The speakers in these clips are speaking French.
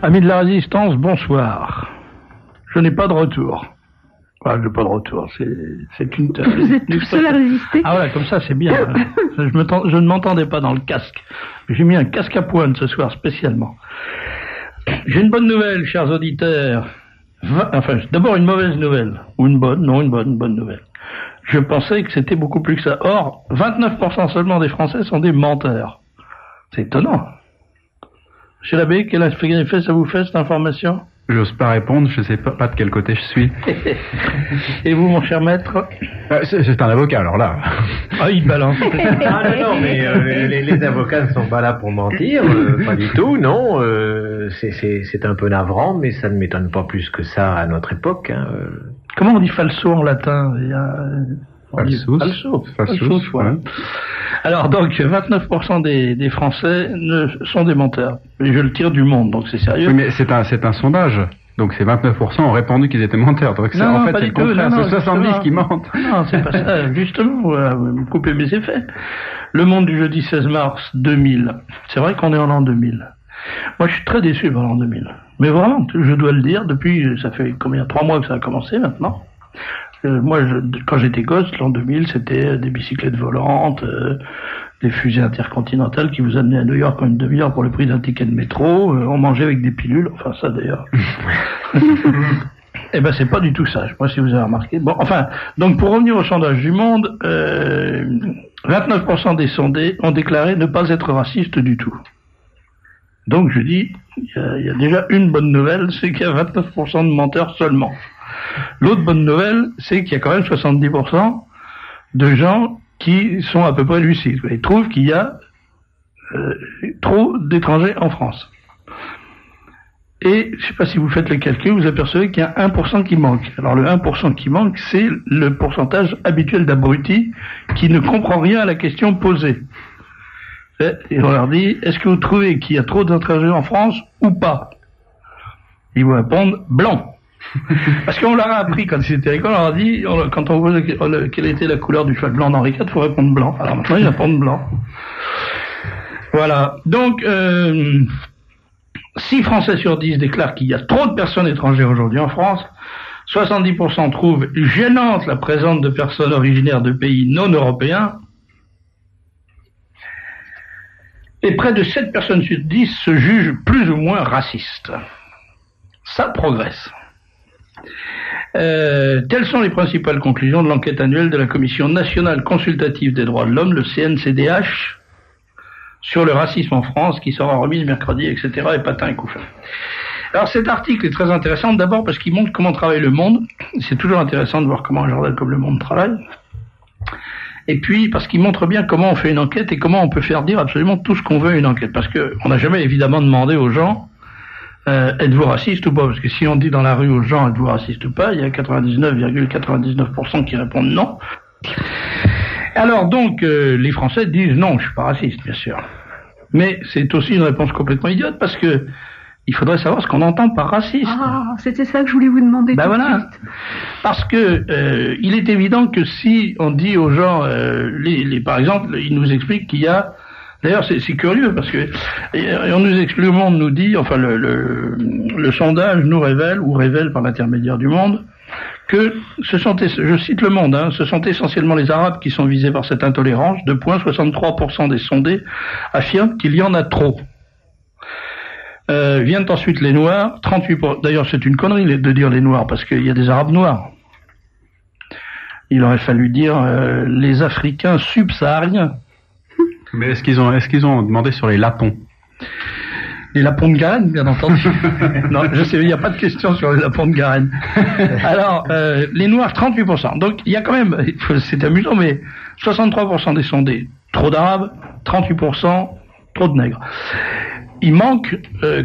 Amis de la résistance, bonsoir. Je n'ai pas de retour. Enfin, je n'ai pas de retour. C'est une. Vous êtes tout seul à résister. Ah voilà, comme ça c'est bien. Je ne m'entendais pas dans le casque. J'ai mis un casque à pointe ce soir spécialement. J'ai une bonne nouvelle, chers auditeurs. Enfin, d'abord une mauvaise nouvelle. Ou une bonne, non, une bonne nouvelle. Je pensais que c'était beaucoup plus que ça. Or, 29% seulement des Français sont des menteurs. C'est étonnant. Monsieur l'abbé, quel effet ça vous fait, cette information? J'ose pas répondre, je sais pas de quel côté je suis. Et vous, mon cher maître? C'est un avocat, alors là. Ah, il balance. Ah non, mais les avocats ne sont pas là pour mentir, pas du tout, non. C'est un peu navrant, mais ça ne m'étonne pas plus que ça à notre époque. Hein. Comment on dit falso en latin? Falsus, voilà. Ouais. Alors donc 29% des Français sont des menteurs. Et je le tire du Monde, donc c'est sérieux. Oui, mais c'est un sondage. Donc ces 29% ont répondu qu'ils étaient menteurs. Donc non, en fait c'est le contraire, c'est 70 qui mentent. Non, c'est pas ça. Justement, voilà, vous me coupez mes effets. Le Monde du jeudi 16 mars 2000. C'est vrai qu'on est en l'an 2000. Moi je suis très déçu par l'an 2000. Mais vraiment, je dois le dire, depuis, ça fait 3 mois que ça a commencé maintenant. Moi, quand j'étais gosse, l'an 2000, c'était des bicyclettes volantes, des fusées intercontinentales qui vous amenaient à New York en une demi-heure pour le prix d'un ticket de métro. On mangeait avec des pilules, enfin ça d'ailleurs. Eh ben c'est pas du tout ça. Je sais pas si vous avez remarqué. Bon, enfin, donc pour revenir au sondage du Monde, 29% des sondés ont déclaré ne pas être racistes du tout. Donc je dis, il y a déjà une bonne nouvelle, c'est qu'il y a 29% de menteurs seulement. L'autre bonne nouvelle, c'est qu'il y a quand même 70% de gens qui sont à peu près lucides. Ils trouvent qu'il y a trop d'étrangers en France. Et je ne sais pas si vous faites le calcul, vous apercevez qu'il y a 1% qui manque. Alors le 1% qui manque, c'est le pourcentage habituel d'abrutis qui ne comprend rien à la question posée. Et on leur dit, est-ce que vous trouvez qu'il y a trop d'étrangers en France ou pas? Ils vous répondent, blanc. Parce qu'on leur a appris quand c'était à l'école, on leur a dit, quand on pose quelle était la couleur du cheval blanc d'Henri IV, il faut répondre blanc. Alors maintenant ils répondent blanc. Voilà. Donc 6 Français sur 10 déclarent qu'il y a trop de personnes étrangères aujourd'hui en France. 70% trouvent gênante la présence de personnes originaires de pays non européens. Et près de 7 personnes sur 10 se jugent plus ou moins racistes. Ça progresse. Telles sont les principales conclusions de l'enquête annuelle de la Commission nationale consultative des droits de l'homme, le CNCDH, sur le racisme en France, qui sera remise mercredi, etc., et patin et couffin. Alors cet article est très intéressant, d'abord parce qu'il montre comment travaille le Monde. C'est toujours intéressant de voir comment un journal comme Le Monde travaille. Et puis parce qu'il montre bien comment on fait une enquête et comment on peut faire dire absolument tout ce qu'on veut à une enquête. Parce qu'on n'a jamais évidemment demandé aux gens êtes-vous raciste ou pas? Parce que si on dit dans la rue aux gens êtes-vous raciste ou pas, il y a 99,99% qui répondent non. Alors donc les Français disent non, je suis pas raciste, bien sûr. Mais c'est aussi une réponse complètement idiote parce que il faudrait savoir ce qu'on entend par raciste. Ah, c'était ça que je voulais vous demander. Ben voilà. Parce que il est évident que si on dit aux gens par exemple, ils nous expliquent qu'il y a. D'ailleurs, c'est curieux parce que on nous explique, le Monde nous dit, enfin le sondage nous révèle par l'intermédiaire du Monde, que je cite le Monde, ce sont essentiellement les Arabes qui sont visés par cette intolérance. 63% des sondés affirment qu'il y en a trop. Viennent ensuite les Noirs, 38%. D'ailleurs, c'est une connerie de dire les Noirs parce qu'il y a des Arabes noirs. Il aurait fallu dire les Africains subsahariens. Mais est-ce qu'ils ont demandé sur les lapons? Les lapons de Garenne, bien entendu. Non, je sais, il n'y a pas de question sur les lapons de Garenne. Alors, les Noirs, 38%. Donc, il y a quand même, c'est amusant, mais 63% des sondés, trop d'Arabes, 38%, trop de nègres. Il manque,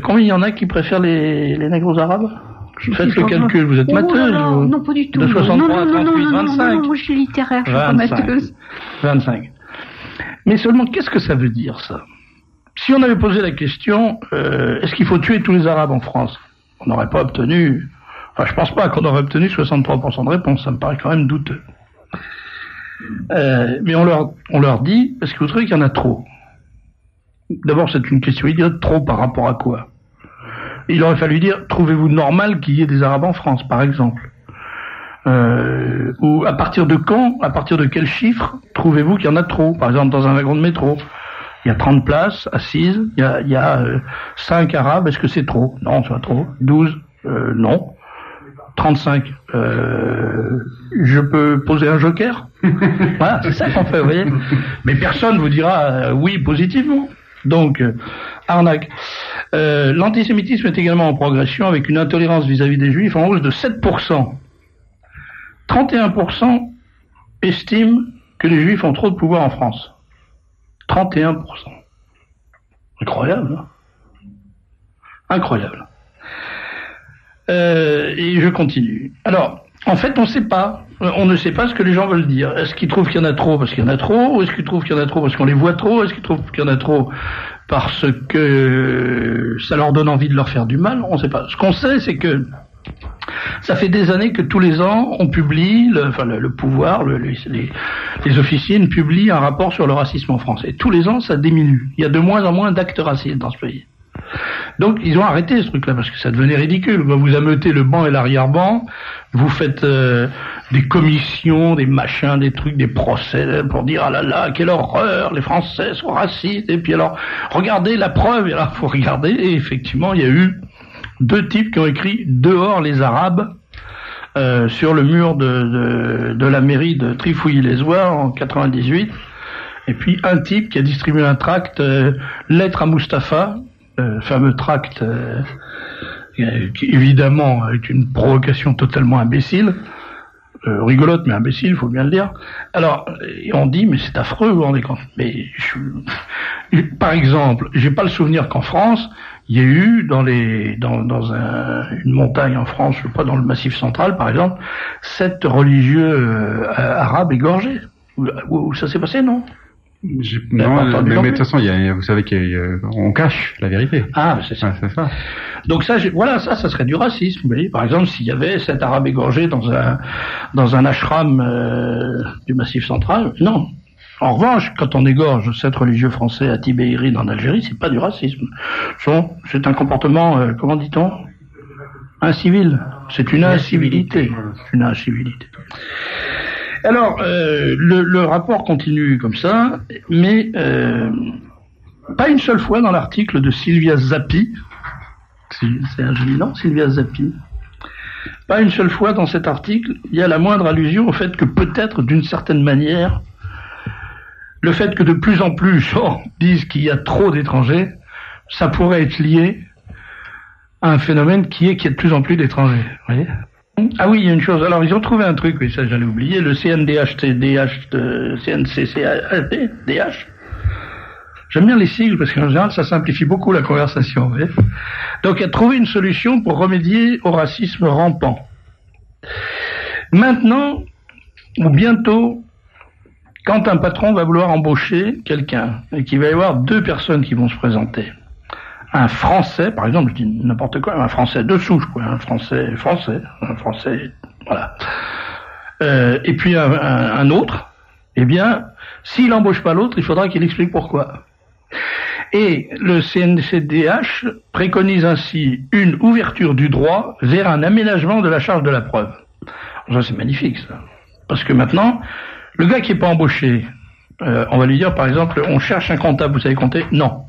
combien il y en a qui préfèrent les nègres aux Arabes? Faites le calcul, vous êtes matheuse? Non, pas du tout. De 63 à 38, 25? Non, moi je suis littéraire, je suis pas matheuse. 25. Mais seulement, qu'est-ce que ça veut dire, ça? Si on avait posé la question, est-ce qu'il faut tuer tous les Arabes en France? On n'aurait pas obtenu... Enfin, je pense pas qu'on aurait obtenu 63% de réponse, ça me paraît quand même douteux. Mais on leur dit, est-ce que vous trouvez qu'il y en a trop? D'abord, c'est une question idiote, trop par rapport à quoi? Il aurait fallu dire, trouvez-vous normal qu'il y ait des Arabes en France, par exemple? Ou à partir de quand, à partir de quel chiffre, trouvez-vous qu'il y en a trop? Par exemple, dans un wagon de métro, il y a 30 places assises, il y a 5 Arabes, est-ce que c'est trop? Non, c'est pas trop. 12, non. 35, je peux poser un joker? Voilà, c'est ça qu'on fait, vous voyez. Mais personne vous dira oui positivement. Donc, arnaque. L'antisémitisme est également en progression avec une intolérance vis-à-vis des Juifs en hausse de 7%. 31% estiment que les Juifs ont trop de pouvoir en France. 31%. Incroyable, hein? Incroyable. Et je continue. Alors, en fait, on ne sait pas. On ne sait pas ce que les gens veulent dire. Est-ce qu'ils trouvent qu'il y en a trop parce qu'il y en a trop? Ou est-ce qu'ils trouvent qu'il y en a trop parce qu'on les voit trop? Est-ce qu'ils trouvent qu'il y en a trop parce que ça leur donne envie de leur faire du mal? On ne sait pas. Ce qu'on sait, c'est que ça fait des années que tous les ans, on publie, le pouvoir, les officines publient un rapport sur le racisme en France. Et tous les ans, ça diminue. Il y a de moins en moins d'actes racistes dans ce pays. Donc, ils ont arrêté ce truc-là, parce que ça devenait ridicule. Vous ameutez le banc et l'arrière-banc, vous faites des commissions, des machins, des trucs, des procès, pour dire, ah là là, quelle horreur, les Français sont racistes, et puis alors, regardez la preuve, et alors, faut regarder, et effectivement, il y a eu 2 types qui ont écrit « Dehors les Arabes » sur le mur de la mairie de Trifouilly-les-Oies en 98, et puis un type qui a distribué un tract « Lettre à Mustapha », fameux tract qui évidemment est une provocation totalement imbécile, rigolote mais imbécile, faut bien le dire. Alors on dit mais c'est affreux, vous vous rendez compte? Mais par exemple, j'ai pas le souvenir qu'en France il y ait eu dans une montagne en France, je sais pas, dans le Massif central par exemple, 7 religieux arabes égorgés. Où ça s'est passé, non? Non, mais de toute façon, vous savez qu'on cache la vérité. Ah, c'est ça. Ouais, c'est ça. Donc ça serait du racisme. Vous voyez, par exemple, s'il y avait 7 Arabes égorgés dans un ashram du Massif central, non. En revanche, quand on égorge 7 religieux français à Tibériade en Algérie, c'est pas du racisme. C'est un comportement, comment dit-on? Incivil. C'est une incivilité. Une incivilité. Alors, le rapport continue comme ça, mais pas une seule fois dans l'article de Sylvia Zappi, c'est un joli nom, Sylvia Zappi, pas une seule fois dans cet article, il y a la moindre allusion au fait que peut-être, d'une certaine manière, le fait que de plus en plus gens disent qu'il y a trop d'étrangers, ça pourrait être lié à un phénomène qui est qu'il y a de plus en plus d'étrangers, vous voyez ? Ah oui, il y a une chose. Alors, ils ont trouvé un truc, oui, ça j'allais oublier, le CNDH. J'aime bien les sigles parce qu'en général, ça simplifie beaucoup la conversation. Vous voyez. Donc, il a trouvé une solution pour remédier au racisme rampant. Maintenant, ou bientôt, quand un patron va vouloir embaucher quelqu'un et qu'il va y avoir 2 personnes qui vont se présenter, un Français, par exemple, je dis n'importe quoi, un Français de souche, quoi, un Français, voilà. Et puis un autre, eh bien, s'il n'embauche pas l'autre, il faudra qu'il explique pourquoi. Et le CNCDH préconise ainsi une ouverture du droit vers un aménagement de la charge de la preuve. Ça, c'est magnifique, ça. Parce que maintenant, le gars qui n'est pas embauché, on va lui dire, par exemple, on cherche un comptable, vous savez compter? Non.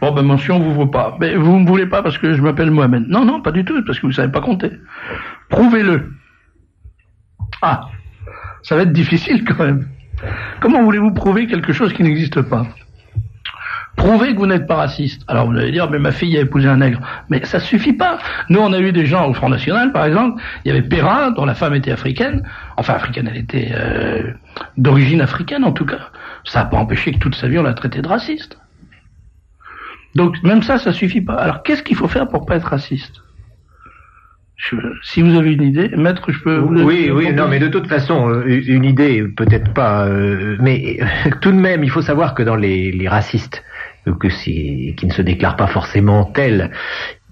Bon, ben, monsieur, on vous veut pas. Mais vous me voulez pas parce que je m'appelle Mohamed. Non, non, pas du tout, parce que vous savez pas compter. Prouvez-le. Ah, ça va être difficile quand même. Comment voulez-vous prouver quelque chose qui n'existe pas? Prouvez que vous n'êtes pas raciste. Alors vous allez dire, mais ma fille a épousé un nègre. Mais ça suffit pas. Nous, on a eu des gens au Front National, par exemple. Il y avait Perrin, dont la femme était africaine. Enfin, africaine, elle était d'origine africaine, en tout cas. Ça n'a pas empêché que toute sa vie, on l'a traité de raciste. Donc, même ça suffit pas. Alors, qu'est-ce qu'il faut faire pour pas être raciste? Si vous avez une idée, maître, je peux... Oui, non, mais de toute façon, une idée, peut-être pas, mais tout de même, il faut savoir que dans les racistes, qui ne se déclarent pas forcément tels,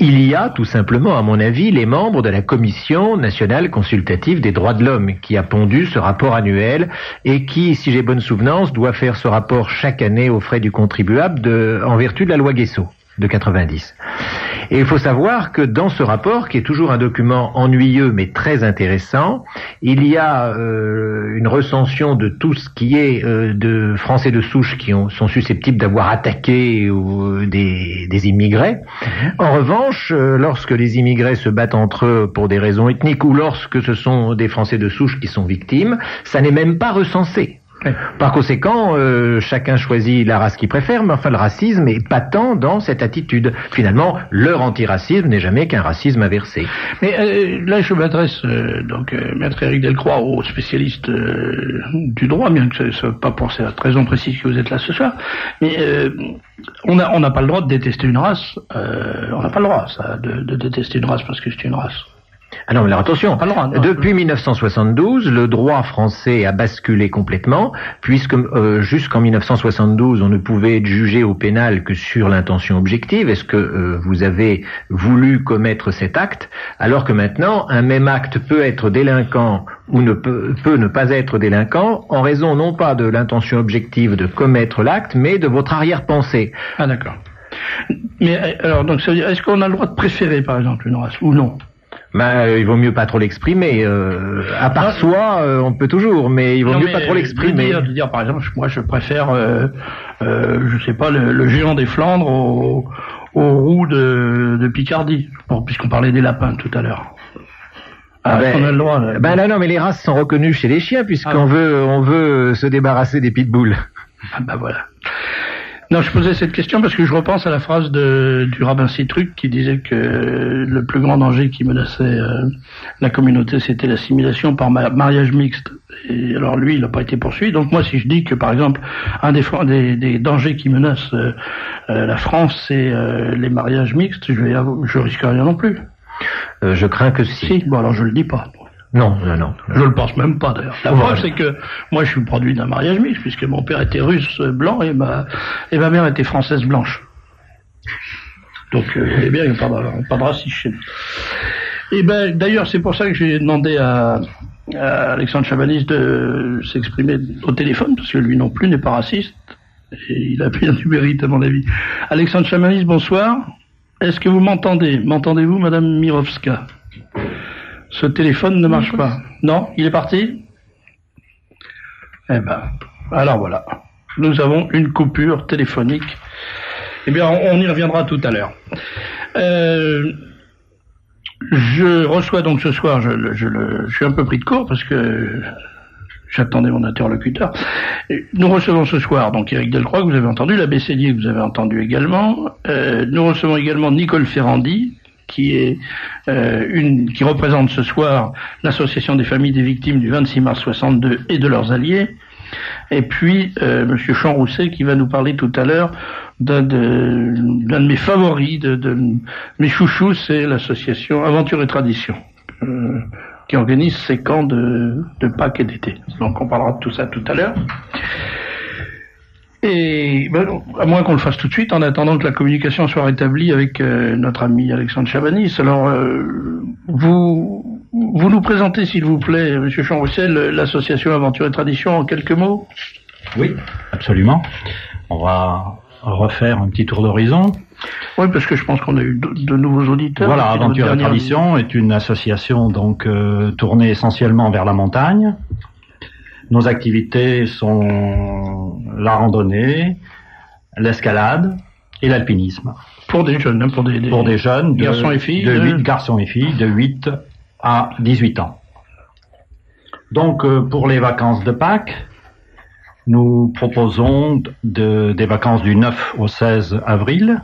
il y a tout simplement, à mon avis, les membres de la Commission nationale consultative des droits de l'homme, qui a pondu ce rapport annuel et qui, si j'ai bonne souvenance, doit faire ce rapport chaque année aux frais du contribuable en vertu de la loi Guesso de 90. Et il faut savoir que dans ce rapport, qui est toujours un document ennuyeux mais très intéressant, il y a une recension de tout ce qui est de Français de souche qui sont susceptibles d'avoir attaqué des immigrés. En revanche, lorsque les immigrés se battent entre eux pour des raisons ethniques ou lorsque ce sont des Français de souche qui sont victimes, ça n'est même pas recensé. Par conséquent, chacun choisit la race qu'il préfère, mais enfin le racisme est patent dans cette attitude. Finalement, leur antiracisme n'est jamais qu'un racisme inversé. Mais là, je m'adresse Maître Éric Delcroix, aux spécialistes du droit, bien que ce soit pas pour cette raison précise que vous êtes là ce soir. Mais on n'a pas le droit de détester une race. On n'a pas le droit, ça, de détester une race parce que c'est une race. Ah non, mais alors attention, depuis 1972, le droit français a basculé complètement, puisque jusqu'en 1972, on ne pouvait être jugé au pénal que sur l'intention objective. Est-ce que vous avez voulu commettre cet acte? Alors que maintenant, un même acte peut être délinquant ou peut ne pas être délinquant en raison non pas de l'intention objective de commettre l'acte, mais de votre arrière-pensée. Ah d'accord. Mais alors, donc ça veut dire, est-ce qu'on a le droit de préférer, par exemple, une race, ou non? Il vaut mieux pas trop l'exprimer. À part soi, on peut toujours, mais il vaut mieux pas trop l'exprimer. De dire, par exemple, moi je préfère, je sais pas, le géant des Flandres au roux de Picardie, puisqu'on parlait des lapins tout à l'heure. On a le droit. Non, mais les races sont reconnues chez les chiens, puisqu'on veut se débarrasser des pitbulls. Voilà. Non, je posais cette question parce que je repense à la phrase du rabbin Citruc qui disait que le plus grand danger qui menaçait la communauté, c'était l'assimilation par mariage mixte. Et alors lui, il n'a pas été poursuivi. Donc moi, si je dis que par exemple, un des dangers qui menacent la France, c'est les mariages mixtes, je risque rien non plus. Je crains que si. Si, bon alors je le dis pas. Non. Je le pense même pas d'ailleurs. La preuve, c'est que moi je suis le produit d'un mariage mixte, puisque mon père était russe blanc et ma mère était française blanche. Donc, eh bien, il n'y a pas de racisme chez nous. Et d'ailleurs, c'est pour ça que j'ai demandé à Alexandre Chabanis de s'exprimer au téléphone, parce que lui non plus n'est pas raciste. Et il a bien du mérite, à mon avis. Alexandre Chabanis, bonsoir. Est-ce que vous m'entendez? M'entendez-vous, Madame Mirovska? Ce téléphone ne marche pas. Non, il est parti? Alors voilà. Nous avons une coupure téléphonique. Eh bien, on y reviendra tout à l'heure. Je reçois donc ce soir, je suis un peu pris de court parce que j'attendais mon interlocuteur. Nous recevons ce soir donc Éric Delcroix, que vous avez entendu, l'abbé Sellier, que vous avez entendu également. Nous recevons également Nicole Ferrandi, qui représente ce soir l'association des familles des victimes du 26 mars 62 et de leurs alliés, et puis monsieur Jean Rousset qui va nous parler tout à l'heure d'un de mes favoris, de mes chouchous, c'est l'association Aventure et Tradition, qui organise ces camps de Pâques et d'été. Donc on parlera de tout ça tout à l'heure. Et à moins qu'on le fasse tout de suite, en attendant que la communication soit rétablie avec notre ami Alexandre Chabanis. Alors, vous nous présentez, s'il vous plaît, Monsieur Champ-Roussel, l'association Aventure et Tradition en quelques mots? Oui, absolument. On va refaire un petit tour d'horizon. Oui, parce que je pense qu'on a eu de nouveaux auditeurs. Voilà, Aventure et Tradition est une association donc tournée essentiellement vers la montagne. Nos activités sont la randonnée, l'escalade et l'alpinisme. Pour des jeunes, pour des jeunes, garçons et filles, garçons et filles de 8 à 18 ans. Donc, pour les vacances de Pâques, nous proposons des vacances du 9 au 16 avril.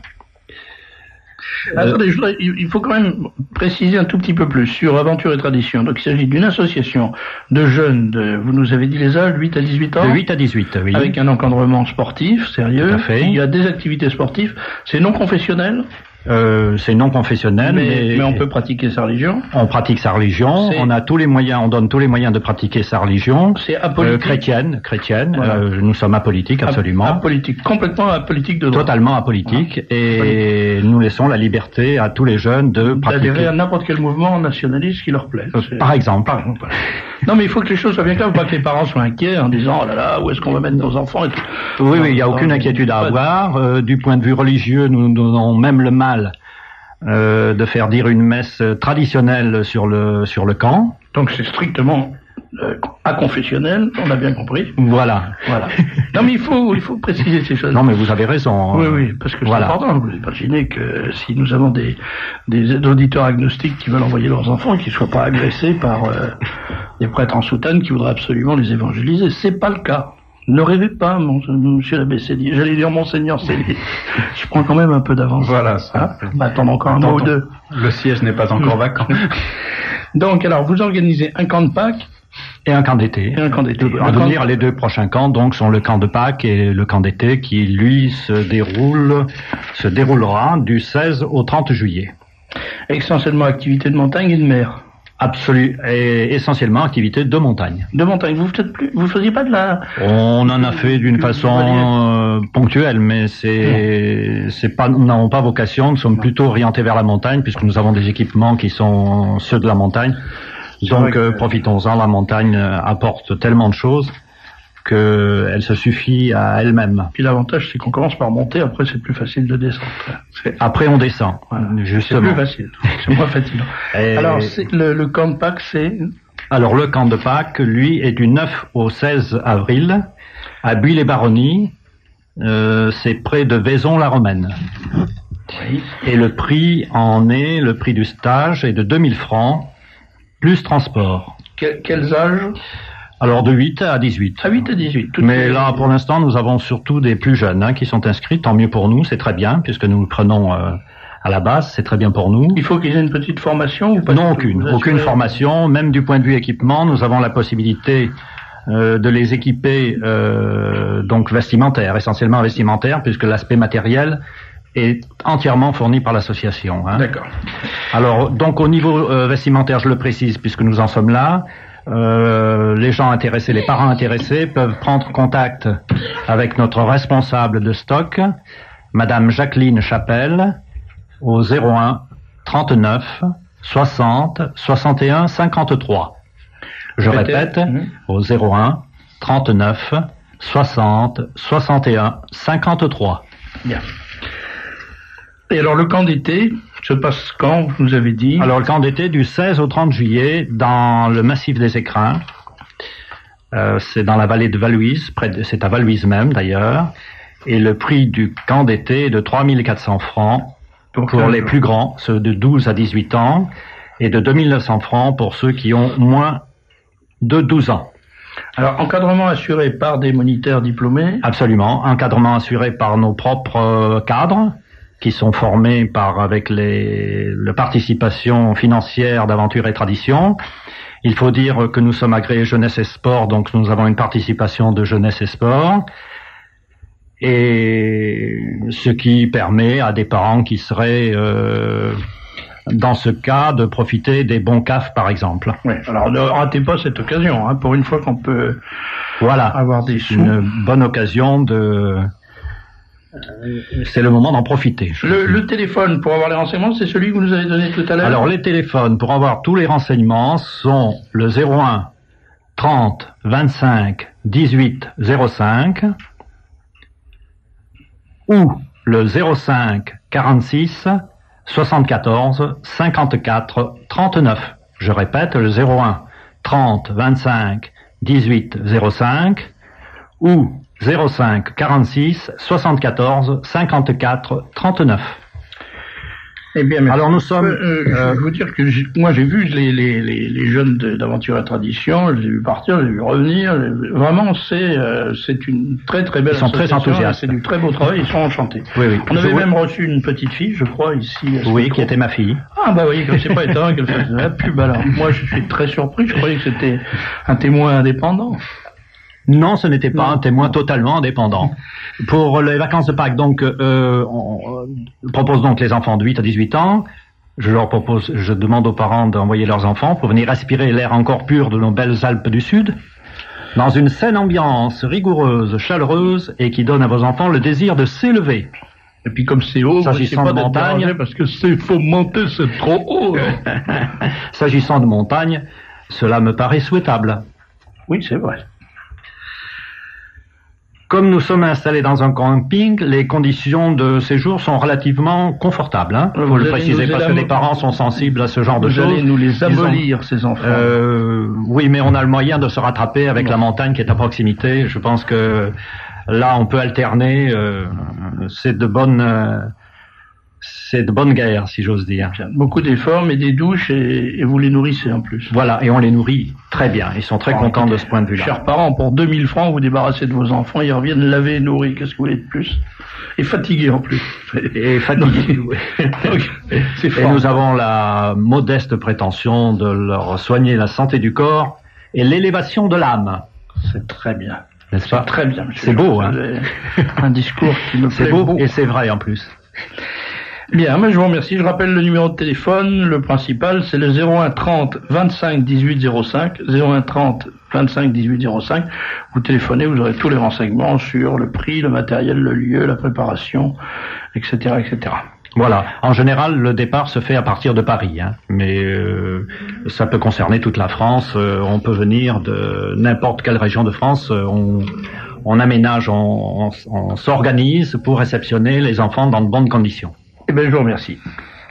Attendez, il faut quand même préciser un tout petit peu plus sur Aventure et Tradition. Donc il s'agit d'une association de jeunes, vous nous avez dit les âges, 8 à 18 ans? De 8 à 18, oui. Avec un encadrement sportif, sérieux. Tout à fait. Il y a des activités sportives. C'est non confessionnel? C'est non confessionnel, mais on peut pratiquer sa religion. On pratique sa religion. On a tous les moyens, on donne tous les moyens de pratiquer sa religion. C'est apolitique. Chrétienne. Voilà. Nous sommes apolitiques, absolument. Apolitique, complètement apolitique de droit. Totalement apolitique. Voilà. Et nous laissons la liberté à tous les jeunes de pratiquer. D'adhérer à n'importe quel mouvement nationaliste qui leur plaît. Par exemple. Non, mais il faut que les choses soient bien claires, pas que les parents soient inquiets en disant, oh là là, où est-ce qu'on va mettre nos enfants et tout. Oui, il n'y a aucune inquiétude à avoir. Du point de vue religieux, nous donnons même le mal de faire dire une messe traditionnelle sur le camp. Donc c'est strictement aconfessionnel, on a bien compris. Voilà. Non mais il faut préciser ces choses. Non mais vous avez raison. Oui, parce que c'est important. Vous imaginez que si nous avons des auditeurs agnostiques qui veulent envoyer leurs enfants et qu'ils ne soient pas agressés par des prêtres en soutane qui voudraient absolument les évangéliser, c'est pas le cas. Ne rêvez pas, monsieur l'abbé Célier. J'allais dire monseigneur Célier. Je prends quand même un peu d'avance. Voilà, ça. Attendre encore un mois ou deux. Le siège n'est pas encore vacant. Donc, alors, vous organisez un camp de Pâques et un camp d'été. À venir, les 2 prochains camps, donc, sont le camp de Pâques et le camp d'été qui, lui, se déroulera du 16 au 30 juillet. Essentiellement activité de montagne et de mer. Absolument, et essentiellement activité de montagne. De montagne. Vous faisiez pas de la... On en a fait d'une façon ponctuelle, mais c'est pas, nous n'avons pas vocation, nous sommes plutôt orientés vers la montagne, puisque nous avons des équipements qui sont ceux de la montagne. Donc, profitons-en, la montagne apporte tellement de choses qu'elle se suffit à elle-même. Puis l'avantage, c'est qu'on commence par monter, après c'est plus facile de descendre. Après on descend, justement. C'est plus facile, c'est moins fatigant. Alors, le camp de Pâques, c'est... Alors, le camp de Pâques, lui, est du 9 au 16 avril, à Buis-les-Baronnies, c'est près de Vaison-la-Romaine. Oui. Et le prix du stage est de 2000 francs, plus transport. Quels âges? Alors de 8 à 18. À 8 à 18. Mais là, pour l'instant, nous avons surtout des plus jeunes qui sont inscrits. Tant mieux pour nous, c'est très bien, puisque nous le prenons à la base, c'est très bien pour nous. Il faut qu'ils aient une petite formation ou pas? Non, aucune formation. Même du point de vue équipement, nous avons la possibilité de les équiper donc vestimentaires, essentiellement vestimentaires, puisque l'aspect matériel est entièrement fourni par l'association. D'accord. Alors, donc au niveau vestimentaire, je le précise, puisque nous en sommes là, les gens intéressés, les parents intéressés peuvent prendre contact avec notre responsable de stock, Madame Jacqueline Chapelle, au 01 39 60 61 53. Je répète, au 01 39 60 61 53. Bien. Et alors le camp d'été se passe quand, vous nous avez dit? Alors le camp d'été du 16 au 30 juillet dans le massif des Écrins. C'est dans la vallée de Valuise, c'est à Valuise même d'ailleurs. Et le prix du camp d'été est de 3400 francs pour les plus grands, ceux de 12 à 18 ans, et de 2900 francs pour ceux qui ont moins de 12 ans. Alors, encadrement assuré par des moniteurs diplômés? Absolument, encadrement assuré par nos propres cadres, qui sont formés avec la participation financière d'Aventure et Tradition. Il faut dire que nous sommes agréés Jeunesse et Sport, donc nous avons une participation de Jeunesse et Sport, et ce qui permet à des parents qui seraient dans ce cas de profiter des bons CAF par exemple. Oui, alors ne ratez pas cette occasion, pour une fois qu'on peut avoir des sous. Une bonne occasion c'est le moment d'en profiter. Le téléphone pour avoir les renseignements, c'est celui que vous nous avez donné tout à l'heure? Alors les téléphones pour avoir tous les renseignements sont le 01 30 25 18 05 ou le 05 46 74 54 39. Je répète, le 01 30 25 18 05 ou 05 46 74 54 39. Eh bien, merci. Alors nous sommes. Je vais vous dire que moi j'ai vu les jeunes d'Aventure et Tradition, je les ai vus partir, je les ai vus revenir. Vraiment, c'est une très très belle association. Ils sont très enthousiastes. C'est du très beau travail. Ils sont enchantés. Oui. On avait même reçu une petite fille, je crois, ici. Oui, qui était ma fille. Ah bah oui, c'est pas étonnant qu'elle fasse de la pub. Alors moi, je suis très surpris. Je croyais que c'était un témoin indépendant. Non, ce n'était pas un témoin totalement indépendant. Pour les vacances de Pâques, donc, on propose donc les enfants de 8 à 18 ans. Je demande aux parents d'envoyer leurs enfants pour venir respirer l'air encore pur de nos belles Alpes du Sud, dans une saine ambiance rigoureuse, chaleureuse, et qui donne à vos enfants le désir de s'élever. Et puis comme c'est haut, s'agissant de montagne, parce que faut monter, c'est trop haut. S'agissant de montagne, cela me paraît souhaitable. Oui, c'est vrai. comme nous sommes installés dans un camping, les conditions de séjour sont relativement confortables. Hein. Il faut le préciser parce que les parents sont sensibles à ce genre de choses. Vous allez nous les abolir, ces enfants. Oui, mais on a le moyen de se rattraper avec la montagne qui est à proximité. Je pense que là, on peut alterner. C'est de bonne guerre, si j'ose dire. Beaucoup d'efforts, mais des douches et vous les nourrissez en plus. Voilà, et on les nourrit très bien. Ils sont très contents de ce point de vue-là. Chers parents, pour 2000 francs, vous débarrassez de vos enfants, ils reviennent laver et nourrir. Qu'est-ce que vous voulez de plus? Et fatigués en plus. Et fatigués. Et nous avons la modeste prétention de leur soigner la santé du corps et l'élévation de l'âme. C'est très bien. N'est-ce pas? Très bien, monsieur. C'est beau, hein? Un discours qui me plaît. C'est beau et c'est vrai en plus. Bien, mais je vous remercie. Je rappelle le numéro de téléphone. Le principal, c'est le 01 30 25 18 05. 01 30 25 18 05. Vous téléphonez, vous aurez tous les renseignements sur le prix, le matériel, le lieu, la préparation, etc., etc. Voilà. En général, le départ se fait à partir de Paris, hein. Mais ça peut concerner toute la France. On peut venir de n'importe quelle région de France. On aménage, on s'organise pour réceptionner les enfants dans de bonnes conditions. Eh bien, je vous remercie.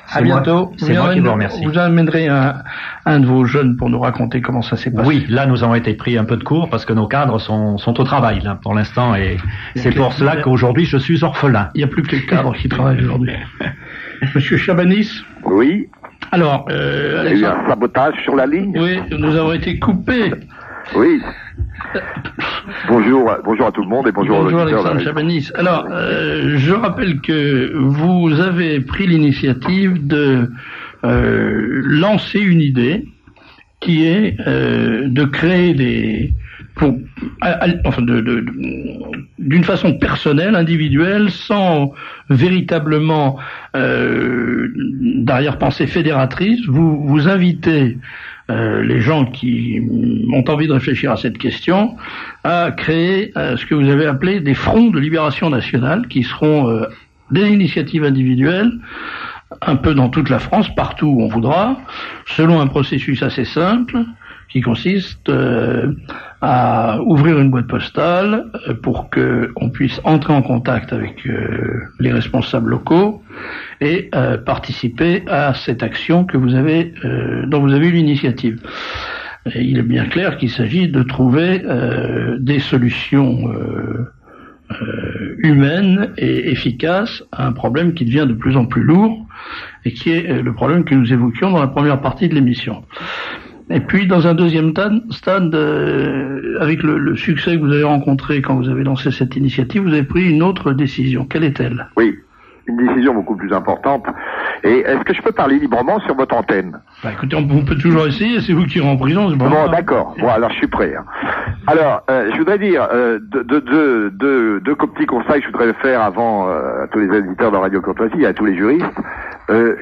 À bientôt. C'est moi qui vous remercie. Vous amènerez un de vos jeunes pour nous raconter comment ça s'est passé. Oui, là, nous avons été pris un peu de cours parce que nos cadres sont au travail, là, pour l'instant, et c'est pour cela qu'aujourd'hui, je suis orphelin. Il n'y a plus que les cadres qui travaillent aujourd'hui. Monsieur Chabanis? Oui. Alors, il y a eu un sabotage sur la ligne? Oui, nous avons été coupés. Oui. Bonjour à tout le monde et bonjour Alexandre Chabanis. Alors, je rappelle que vous avez pris l'initiative de lancer une idée qui est de créer d'une façon personnelle, individuelle, sans véritablement d'arrière-pensée fédératrice, vous invitez les gens qui ont envie de réfléchir à cette question à créer ce que vous avez appelé des fronts de libération nationale qui seront des initiatives individuelles un peu dans toute la France, partout où on voudra, selon un processus assez simple qui consiste à ouvrir une boîte postale pour que on puisse entrer en contact avec les responsables locaux et participer à cette action que vous avez dont vous avez eu l'initiative. Et il est bien clair qu'il s'agit de trouver des solutions humaines et efficaces à un problème qui devient de plus en plus lourd et qui est le problème que nous évoquions dans la première partie de l'émission. Et puis, dans un deuxième stade, avec le succès que vous avez rencontré quand vous avez lancé cette initiative, vous avez pris une autre décision. Quelle est-elle? Oui, une décision beaucoup plus importante. Et est-ce que je peux parler librement sur votre antenne? Bah, écoutez, on peut toujours essayer, c'est vous qui irez en prison. Bon, d'accord. Bon, alors je suis prêt. Hein. Alors, je voudrais dire deux petits conseils que je voudrais faire avant à tous les éditeurs de Radio Courtoisie, à tous les juristes,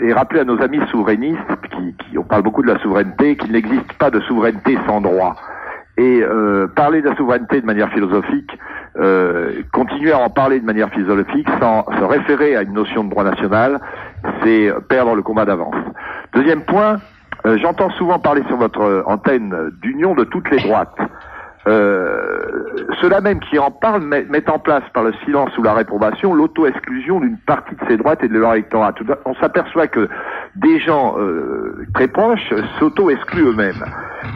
et rappeler à nos amis souverainistes, on parle beaucoup de la souveraineté, qu'il n'existe pas de souveraineté sans droit. Et parler de la souveraineté de manière philosophique, continuer à en parler de manière philosophique sans se référer à une notion de droit national, c'est perdre le combat d'avance. Deuxième point, j'entends souvent parler sur votre antenne d'union de toutes les droites. Ceux-là même qui en parlent mettent en place par le silence ou la réprobation l'auto-exclusion d'une partie de ces droites et de leur électorat. On s'aperçoit que des gens très proches s'auto-excluent eux-mêmes.